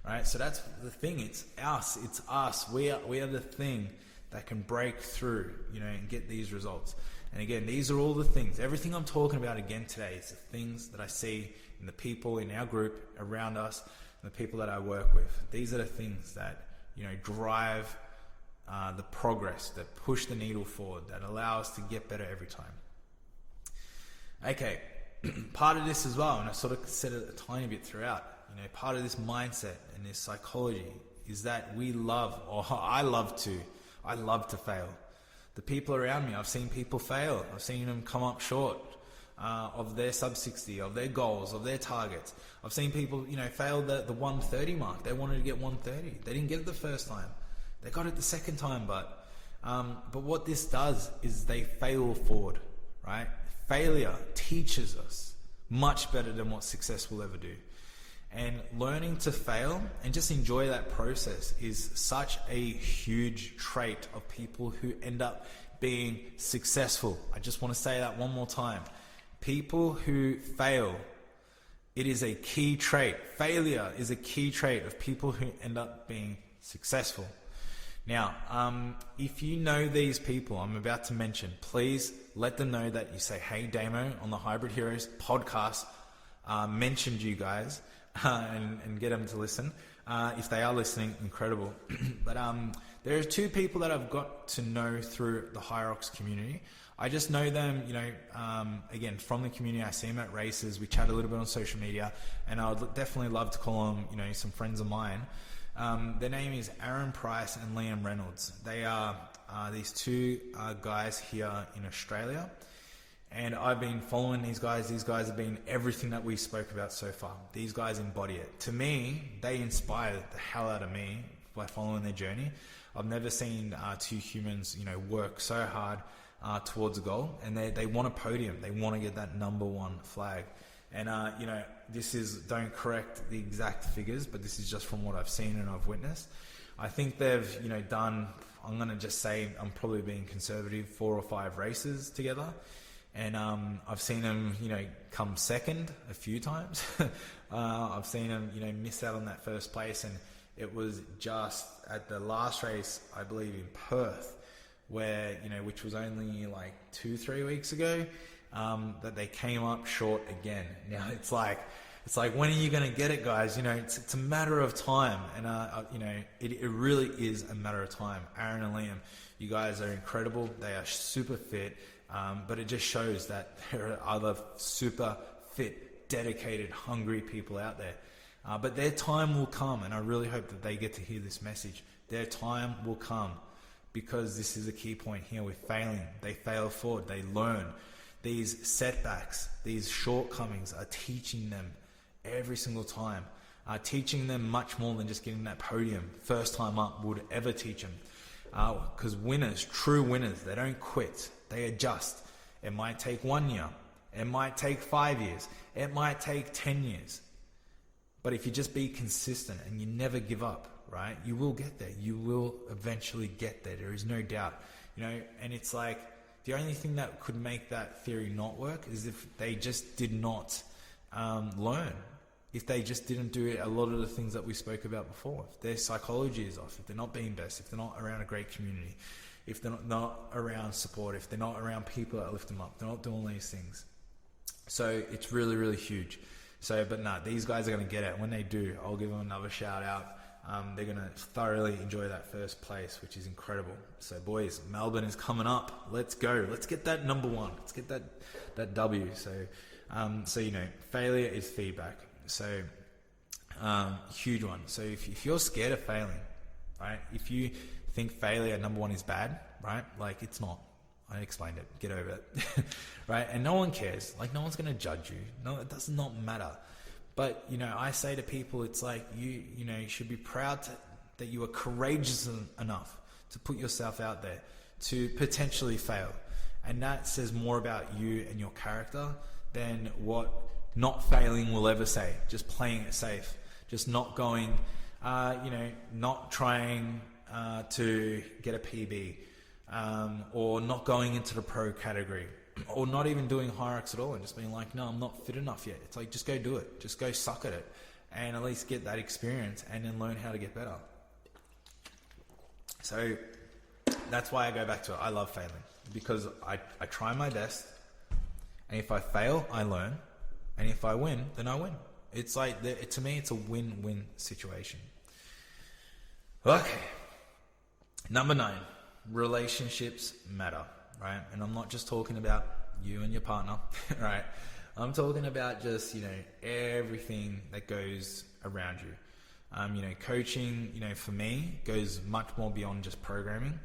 right? So that's the thing. It's us. We are the thing that can break through, you know, and get these results. And again, these are all the things. Everything I'm talking about again today is the things that I see in the people in our group around us and the people that I work with. These are the things that, you know, drive the progress, that push the needle forward, that allow us to get better every time. Okay, part of this as well, and I sort of said it a tiny bit throughout, you know, part of this mindset and this psychology is that we love, or I love to fail. The people around me, I've seen people fail. I've seen them come up short of their sub 60, of their goals, of their targets. I've seen people, you know, fail the 130 mark. They wanted to get 130. They didn't get it the first time. They got it the second time, but what this does is they fail forward, right? Failure teaches us much better than what success will ever do. And learning to fail and just enjoy that process is such a huge trait of people who end up being successful. I just want to say that one more time. People who fail, it is a key trait. Failure is a key trait of people who end up being successful. Now, if you know these people I'm about to mention, please let them know that you say, hey, Damo, on the Hybrid Heroes podcast, mentioned you guys. And get them to listen. If they are listening, incredible. But there are two people that I've got to know through the HYROX community. I just know them, you know, again, from the community. I see them at races. We chat a little bit on social media, and I would definitely love to call them, you know, some friends of mine. Their name is Aaron Price and Liam Reynolds. They are these two guys here in Australia. And I've been following these guys. These guys have been everything that we spoke about so far. These guys embody it. To me, they inspire the hell out of me by following their journey. I've never seen two humans, you know, work so hard towards a goal, and they want a podium. They want to get that number one flag. And, you know, this is, don't correct the exact figures, but this is just from what I've seen and I've witnessed. I think they've, you know, done, I'm going to just say, I'm probably being conservative, 4 or 5 races together. And I've seen him, you know, come second a few times. I've seen him, you know, miss out on that first place. And it was just at the last race, I believe in Perth, where, you know, which was only like 2-3 weeks ago. that they came up short again. Now it's like, when are you going to get it, guys? It's a matter of time. And, it really is a matter of time. Aaron and Liam, you guys are incredible. They are super fit. But it just shows that there are other super fit, dedicated, hungry people out there. But their time will come. And I really hope that they get to hear this message. Their time will come, because this is a key point here with failing. They fail forward. They learn. These setbacks, these shortcomings are teaching them every single time, teaching them much more than just getting that podium first time up would ever teach them. Because winners, true winners, they don't quit, they adjust. It might take 1 year, it might take 5 years, it might take 10 years. But if you just be consistent and you never give up, right, you will get there. You will eventually get there. There is no doubt. And it's like, the only thing that could make that theory not work is if they just did not learn. If they just didn't do a lot of the things that we spoke about before. If their psychology is off, if they're not being best, if they're not around a great community, if they're not around support, if they're not around people that lift them up, they're not doing these things. So it's really, really huge. But these guys are going to get it. When they do, I'll give them another shout out. They're going to thoroughly enjoy that first place, which is incredible. So boys, Melbourne is coming up. Let's go. Let's get that number one. Let's get that W. So failure is feedback. So, huge one. So if you're scared of failing, right? If you think failure, number one, is bad, right? Like, it's not. I explained it. Get over it. Right? And no one cares. Like, no one's going to judge you. No, it does not matter. But, I say to people, it's like, you should be proud that you are courageous enough to put yourself out there to potentially fail. And that says more about you and your character than what not failing will ever say. Just playing it safe. Just not going, not trying to get a PB, or not going into the pro category, or not even doing HYROX at all, and just being like, no, I'm not fit enough yet. It's like, just go do it. Just go suck at it, and at least get that experience, and then learn how to get better. So that's why I go back to it. I love failing, because I try my best, and if I fail, I learn, and if I win, then I win. It's like, to me, it's a win-win situation. Okay. Number 9, relationships matter, right? And I'm not just talking about you and your partner, right? I'm talking about just, everything that goes around you. Coaching, for me, goes much more beyond just programming.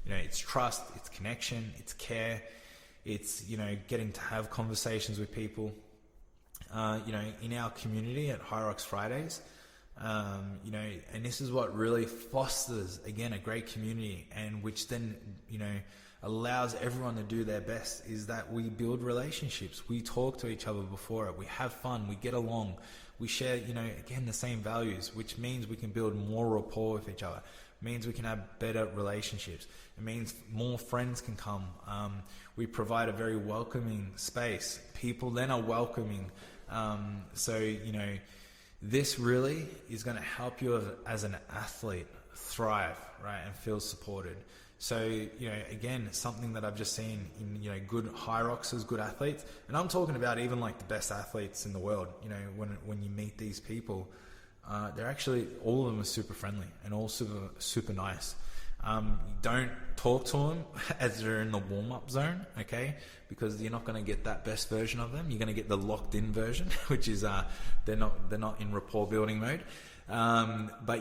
It's trust, it's connection, it's care, it's, getting to have conversations with people. In our community at HYROX Fridays, and this is what really fosters, again, a great community, and which then, allows everyone to do their best, is that we build relationships. We talk to each other before it. We have fun. We get along. We share, again, the same values, which means we can build more rapport with each other. It means we can have better relationships. It means more friends can come. We provide a very welcoming space. People then are welcoming. This really is going to help you as an athlete thrive, right, and feel supported. So, again, something that I've just seen in, good HYROXers, good athletes, and I'm talking about even like the best athletes in the world. When you meet these people, they're actually, all of them are super friendly and all super nice. Don't talk to them as they're in the warm-up zone, okay? Because you're not going to get that best version of them. You're going to get the locked-in version, which is they're not in rapport building mode. But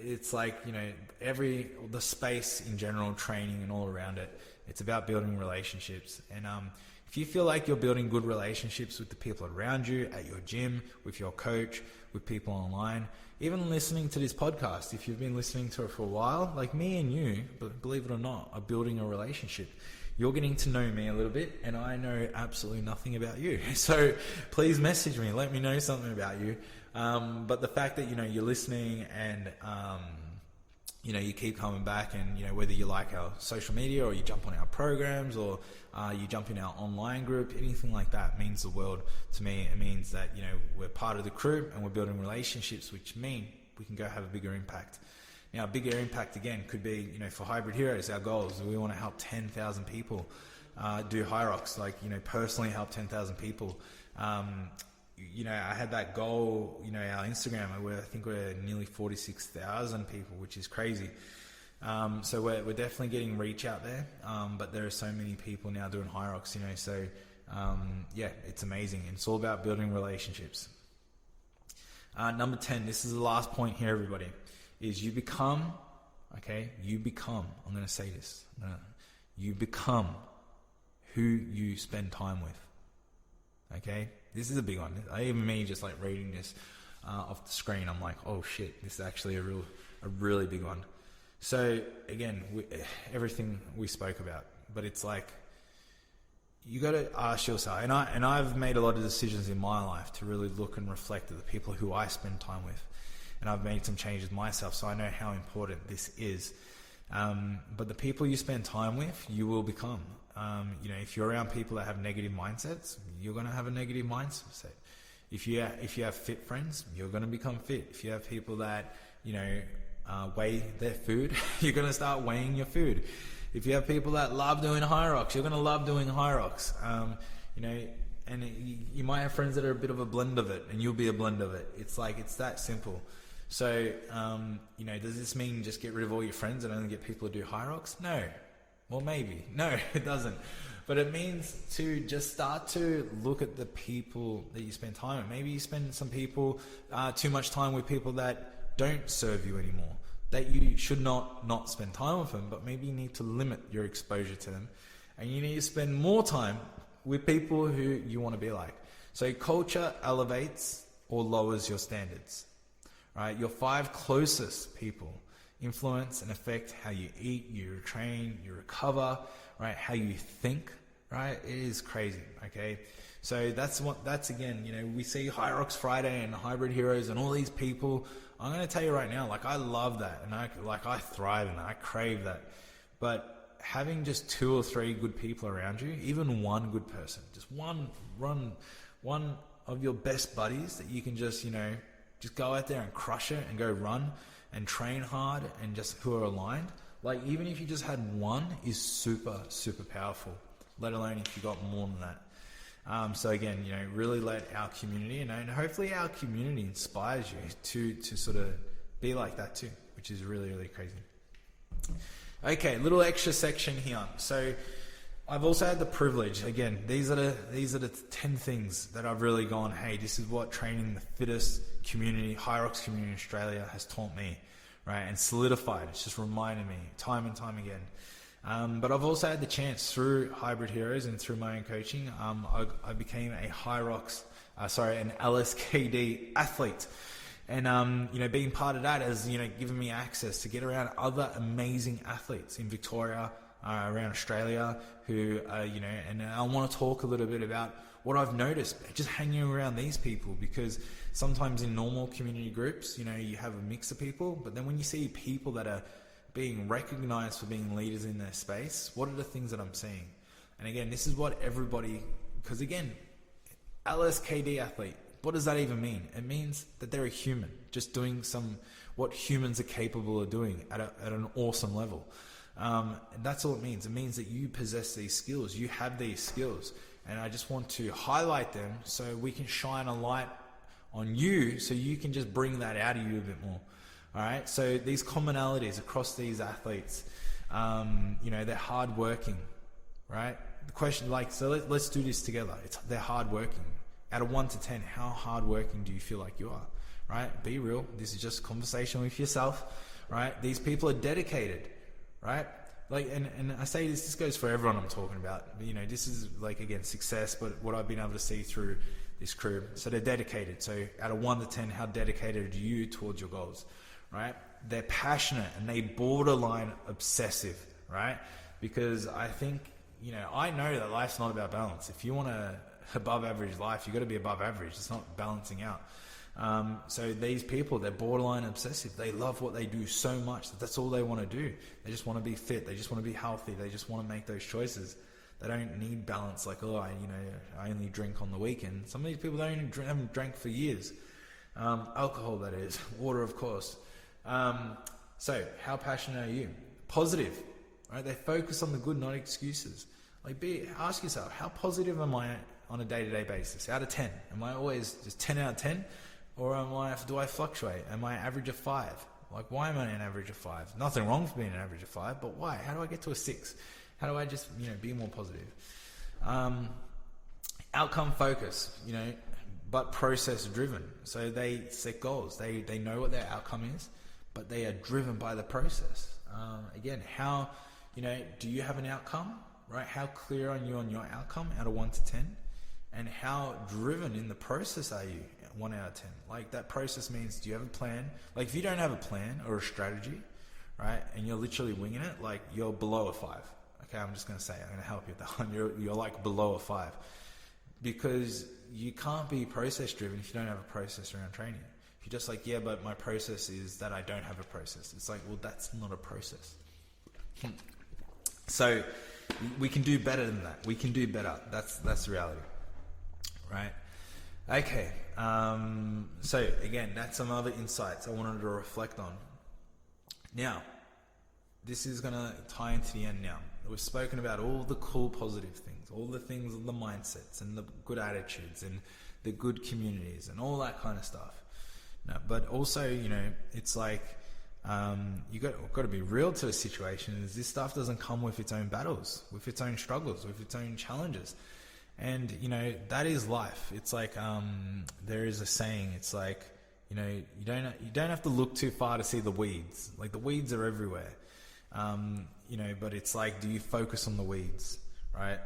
it's like the space in general, training and all around it. It's about building relationships, and if you feel like you're building good relationships with the people around you, at your gym, with your coach, with people online, even listening to this podcast, if you've been listening to it for a while, like me and you, but believe it or not, are building a relationship. You're getting to know me a little bit, and I know absolutely nothing about you. So please message me, let me know something about you. But the fact that, you're listening and, you keep coming back, and, whether you like our social media or you jump on our programs or you jump in our online group, anything like that means the world to me. It means that, we're part of the crew and we're building relationships, which mean we can go have a bigger impact. Now, a bigger impact, again, could be, for Hybrid Heroes, our goals. We want to help 10,000 people do HYROX, like, personally help 10,000 people. I had that goal, our Instagram, where I think we're nearly 46,000 people, which is crazy. So we're definitely getting reach out there. But there are so many people now doing HYROX, so it's amazing. It's all about building relationships. Number 10, this is the last point here, everybody, is you become, I'm going to say this, you become who you spend time with. Okay, this is a big one. Even me just like reading this off the screen, I'm like, oh shit, this is actually a really big one. So again, everything we spoke about, but it's like, you got to ask yourself, and I've made a lot of decisions in my life to really look and reflect at the people who I spend time with, and I've made some changes myself, so I know how important this is. But the people you spend time with, you will become. If you're around people that have negative mindsets, you're going to have a negative mindset. If you have fit friends, you're going to become fit. If you have people that, weigh their food, you're going to start weighing your food. If you have people that love doing HYROX, you're going to love doing HYROX. You might have friends that are a bit of a blend of it, and you'll be a blend of it. It's that simple. So, does this mean just get rid of all your friends and only get people to do HYROX? No. Well, maybe. No, it doesn't. But it means to just start to look at the people that you spend time with. Maybe you spend some people, too much time with people that don't serve you anymore, that you should not spend time with them, but maybe you need to limit your exposure to them, and you need to spend more time with people who you want to be like. So culture elevates or lowers your standards, right? Your 5 closest people influence and affect how you eat, you train, you recover, right? How you think, right? It is crazy, okay? So that's again, we see HYROX Friday and Hybrid Heroes and all these people. I'm going to tell you right now, like, I love that, and I thrive in that, I crave that. But having just 2 or 3 good people around you, even one good person, just one of your best buddies that you can just go out there and crush it and go run and train hard, and just who are aligned. Like, even if you just had one, is super, super powerful, let alone if you got more than that. So again, really let our community, and hopefully our community inspires you to sort of be like that too, which is really, really crazy. Okay, little extra section here. So I've also had the privilege, again, these are the 10 things that I've really gone, hey, this is what training the fittest community, HYROX community in Australia has taught me, right? And solidified. It's just reminded me time and time again. But I've also had the chance through Hybrid Heroes and through my own coaching, I became a an LSKD athlete. And, being part of that has, given me access to get around other amazing athletes in Victoria, around Australia, who, and I want to talk a little bit about what I've noticed just hanging around these people, because sometimes in normal community groups, you have a mix of people, but then when you see people that are being recognized for being leaders in their space, what are the things that I'm seeing? And again, this is what everybody, because again, LSKD athlete, what does that even mean? It means that they're a human, just doing what humans are capable of doing at an awesome level. And that's all it means. It means that you possess these skills, you have these skills, and I just want to highlight them so we can shine a light on you, so you can just bring that out of you a bit more. All right. So these commonalities across these athletes, they're hardworking, right? The question, let's do this together. They're hardworking. Out of 1 to 10, how hardworking do you feel like you are? Right? Be real. This is just a conversation with yourself, right? These people are dedicated, right? And I say this goes for everyone I'm talking about. This is again, success, but what I've been able to see through this crew. So they're dedicated. So out of 1 to 10, how dedicated are you towards your goals? Right? They're passionate and they borderline obsessive, right? Because I think, I know that life's not about balance. If you want a above average life, you got to be above average. It's not balancing out. So these people, they're borderline obsessive. They love what they do so much that that's all they want to do. They just want to be fit. They just want to be healthy. They just want to make those choices. They don't need balance. I only drink on the weekend. Some of these people haven't drank for years. Alcohol, that is. Water, of course. So how passionate are you? Positive, right? They focus on the good, not excuses. Ask yourself, how positive am I on a day-to-day basis? Out of 10, am I always just 10 out of 10, or do I fluctuate? Am I average of 5? Like, why am I an average of 5? Nothing wrong with being an average of 5, but why? How do I get to a 6? How do I just, be more positive? Outcome focus, but process driven. So they set goals. They know what their outcome is, but they are driven by the process. Again, how, do you have an outcome, right? How clear are you on your outcome out of 1 to 10? And how driven in the process are you? 1 out of 10. Like, that process means, do you have a plan? Like, if you don't have a plan or a strategy, right, and you're literally winging it, like, you're below a 5. Okay, I'm just going to say, I'm going to help you with that one. You're like below a 5. Because you can't be process driven if you don't have a process around training. If you're just like, yeah, but my process is that I don't have a process. It's like, well, that's not a process. So we can do better than that. We can do better. That's the reality. Right? Okay. So again, that's some other insights I wanted to reflect on. Now, this is going to tie into the end now. We've spoken about all the cool positive things, all the things, the mindsets and the good attitudes and the good communities and all that kind of stuff. No, but also, it's like, you got to be real to the situation. Is this stuff doesn't come with its own battles, with its own struggles, with its own challenges. And, that is life. It's like, there is a saying, it's like, you don't have to look too far to see the weeds. Like, the weeds are everywhere. But it's like, do you focus on the weeds, right?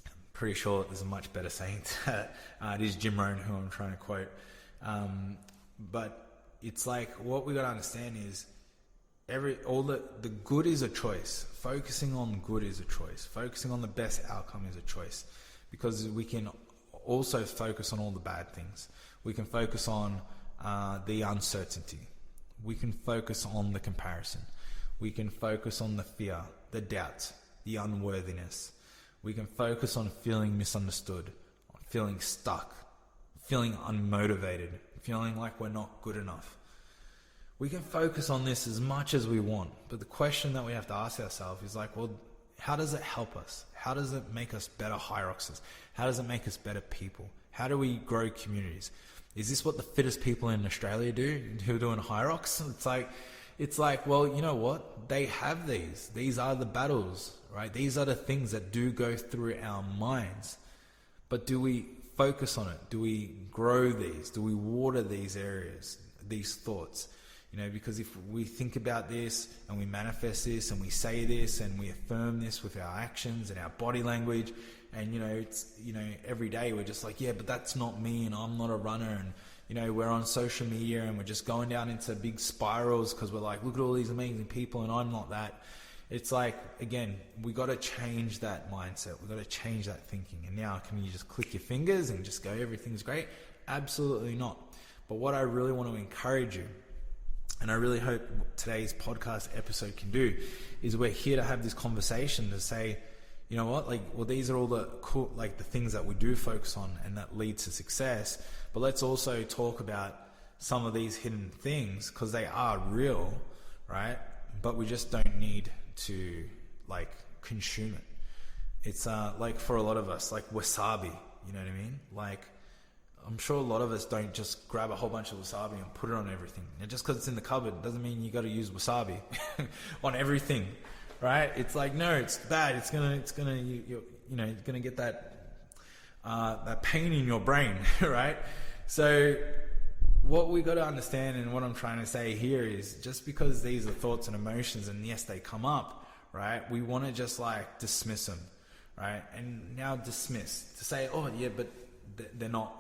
I'm pretty sure there's a much better saying to that. It is Jim Rohn who I'm trying to quote. But it's like, what we got to understand is the good is a choice. Focusing on good is a choice. Focusing on the best outcome is a choice, because we can also focus on all the bad things. We can focus on the uncertainty. We can focus on the comparison. We can focus on the fear, the doubt, the unworthiness. We can focus on feeling misunderstood, feeling stuck, feeling unmotivated, feeling like we're not good enough. We can focus on this as much as we want, but the question that we have to ask ourselves is like, well, how does it help us? How does it make us better HYROXers? How does it make us better people? How do we grow communities? Is this what the fittest people in Australia do, who are doing HYROX? It's like, well, you know what? They have these. These are the battles, right? These are the things that do go through our minds. But do we focus on it? Do we grow these? Do we water these areas, these thoughts? Because if we think about this and we manifest this and we say this and we affirm this with our actions and our body language, and every day we're just like, yeah, but that's not me, and I'm not a runner, and we're on social media and we're just going down into big spirals because we're like, look at all these amazing people and I'm not that. It's like, again, we got to change that mindset. We got to change that thinking. And now, can you just click your fingers and just go, everything's great? Absolutely not. But what I really want to encourage you, and I really hope today's podcast episode can do, is we're here to have this conversation to say, you know what, these are all the cool, the things that we do focus on and that lead to success. But let's also talk about some of these hidden things, because they are real, right? But we just don't need to consume it. It's for a lot of us, like wasabi, you know what I mean? I'm sure a lot of us don't just grab a whole bunch of wasabi and put it on everything. And just because it's in the cupboard doesn't mean you got to use wasabi on everything, right? It's like, no, it's bad. It's gonna get that pain in your brain, right? So what we got to understand, and what I'm trying to say here, is just because these are thoughts and emotions, and yes, they come up, right? We want to just dismiss them, right? And now dismiss, to say, oh yeah, but they're not,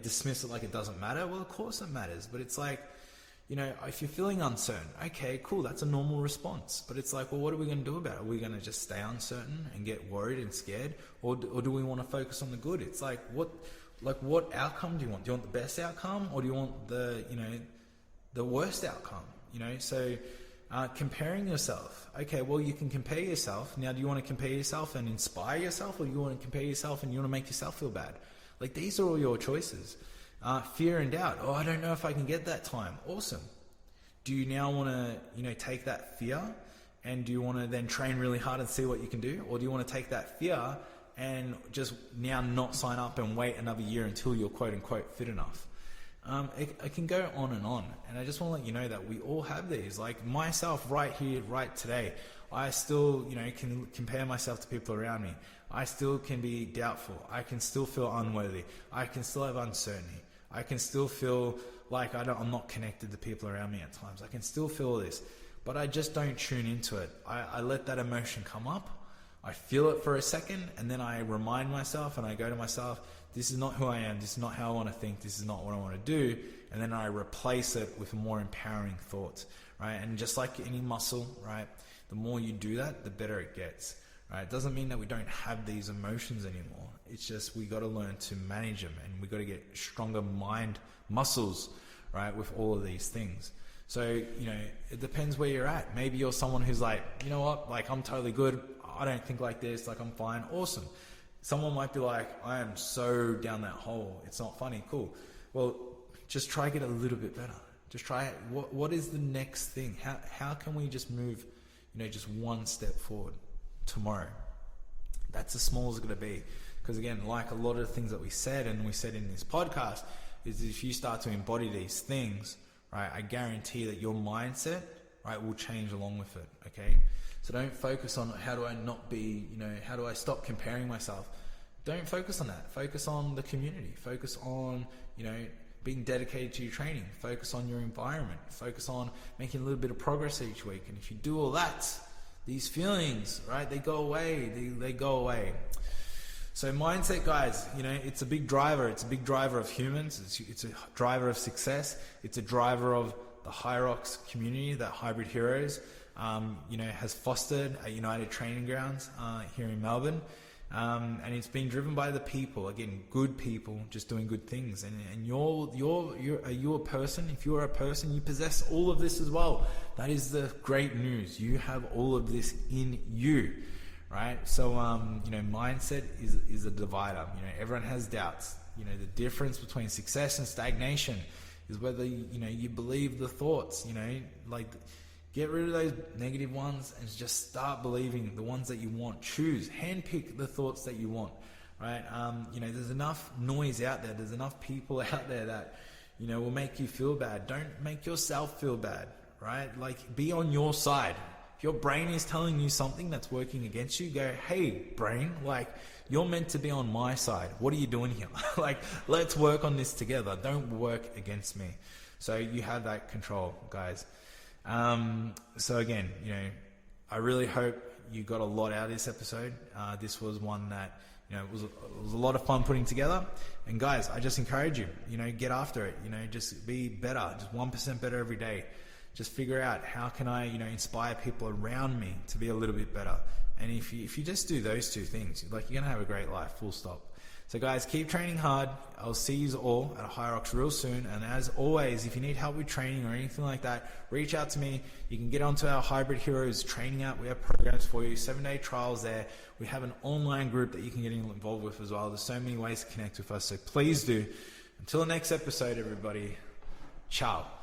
dismiss it like it doesn't matter. Well, of course it matters, but it's like, if you're feeling uncertain, okay, cool, that's a normal response. But it's like, well, what are we going to do about it? Are we going to just stay uncertain and get worried and scared? Or do we want to focus on the good? It's like, what outcome do you want? Do you want the best outcome, or do you want the worst outcome? So comparing yourself. Okay, well, you can compare yourself. Now, do you want to compare yourself and inspire yourself, or do you want to compare yourself and you want to make yourself feel bad? These are all your choices. Fear and doubt. Oh, I don't know if I can get that time. Awesome. Do you now want to, take that fear And do you want to then train really hard and see what you can do? Or do you want to take that fear and just now not sign up and wait another year until you're quote unquote fit enough? It can go on. And I just want to let you know that we all have these. Like myself right here, right today, I still, can compare myself to people around me. I still can be doubtful. I can still feel unworthy. I can still have uncertainty. I can still feel like I'm not connected to people around me at times. I can still feel this, but I just don't tune into it. I let that emotion come up. I feel it for a second, and then I remind myself and I go to myself, this is not who I am. This is not how I want to think. This is not what I want to do. And then I replace it with more empowering thoughts, right? And just like any muscle, right? The more you do that, the better it gets, right? It doesn't mean that we don't have these emotions anymore. It's just we got to learn to manage them, and we got to get stronger mind muscles, right? With all of these things. So, it depends where you're at. Maybe you're someone who's like, you know what? Like, I'm totally good. I don't think like this. Like, I'm fine. Awesome. Someone might be like, I am so down that hole. It's not funny. Cool. Well, just try to get a little bit better. Just try it. What is the next thing? How can we just move, just one step forward tomorrow? That's as small as it's going to be. Because again, like a lot of the things that we said in this podcast, is if you start to embody these things, right, I guarantee that your mindset, right, will change along with it. Okay. So don't focus on how do I not be, how do I stop comparing myself? Don't focus on that. Focus on the community. Focus on, being dedicated to your training. Focus on your environment. Focus on making a little bit of progress each week. And if you do all that, these feelings, right, they go away. They go away. So mindset, guys, it's a big driver. It's a big driver of humans. It's a driver of success. It's a driver of the HYROX community that Hybrid Heroes, has fostered at United Training Grounds here in Melbourne. And it's been driven by the people, again, good people just doing good things. And you're a person. If you're a person, you possess all of this as well. That is the great news. You have all of this in you, right? So, mindset is a divider. Everyone has doubts. The difference between success and stagnation is whether, you believe the thoughts, get rid of those negative ones and just start believing the ones that you want. Choose, handpick the thoughts that you want, right? There's enough noise out there. There's enough people out there that, will make you feel bad. Don't make yourself feel bad, right? Like, be on your side. If your brain is telling you something that's working against you, go, hey, brain, you're meant to be on my side. What are you doing here? Let's work on this together. Don't work against me. So you have that control, guys. So again, I really hope you got a lot out of this episode. This was one that, it was a lot of fun putting together. And guys, I just encourage you, get after it, just be better, just 1% better every day. Just figure out how can I, inspire people around me to be a little bit better. And if you just do those two things, you're going to have a great life, full stop. So guys, keep training hard. I'll see you all at HYROX real soon. And as always, if you need help with training or anything like that, reach out to me. You can get onto our Hybrid Heroes training app. We have programs for you, 7-day trials there. We have an online group that you can get involved with as well. There's so many ways to connect with us. So please do. Until the next episode, everybody. Ciao.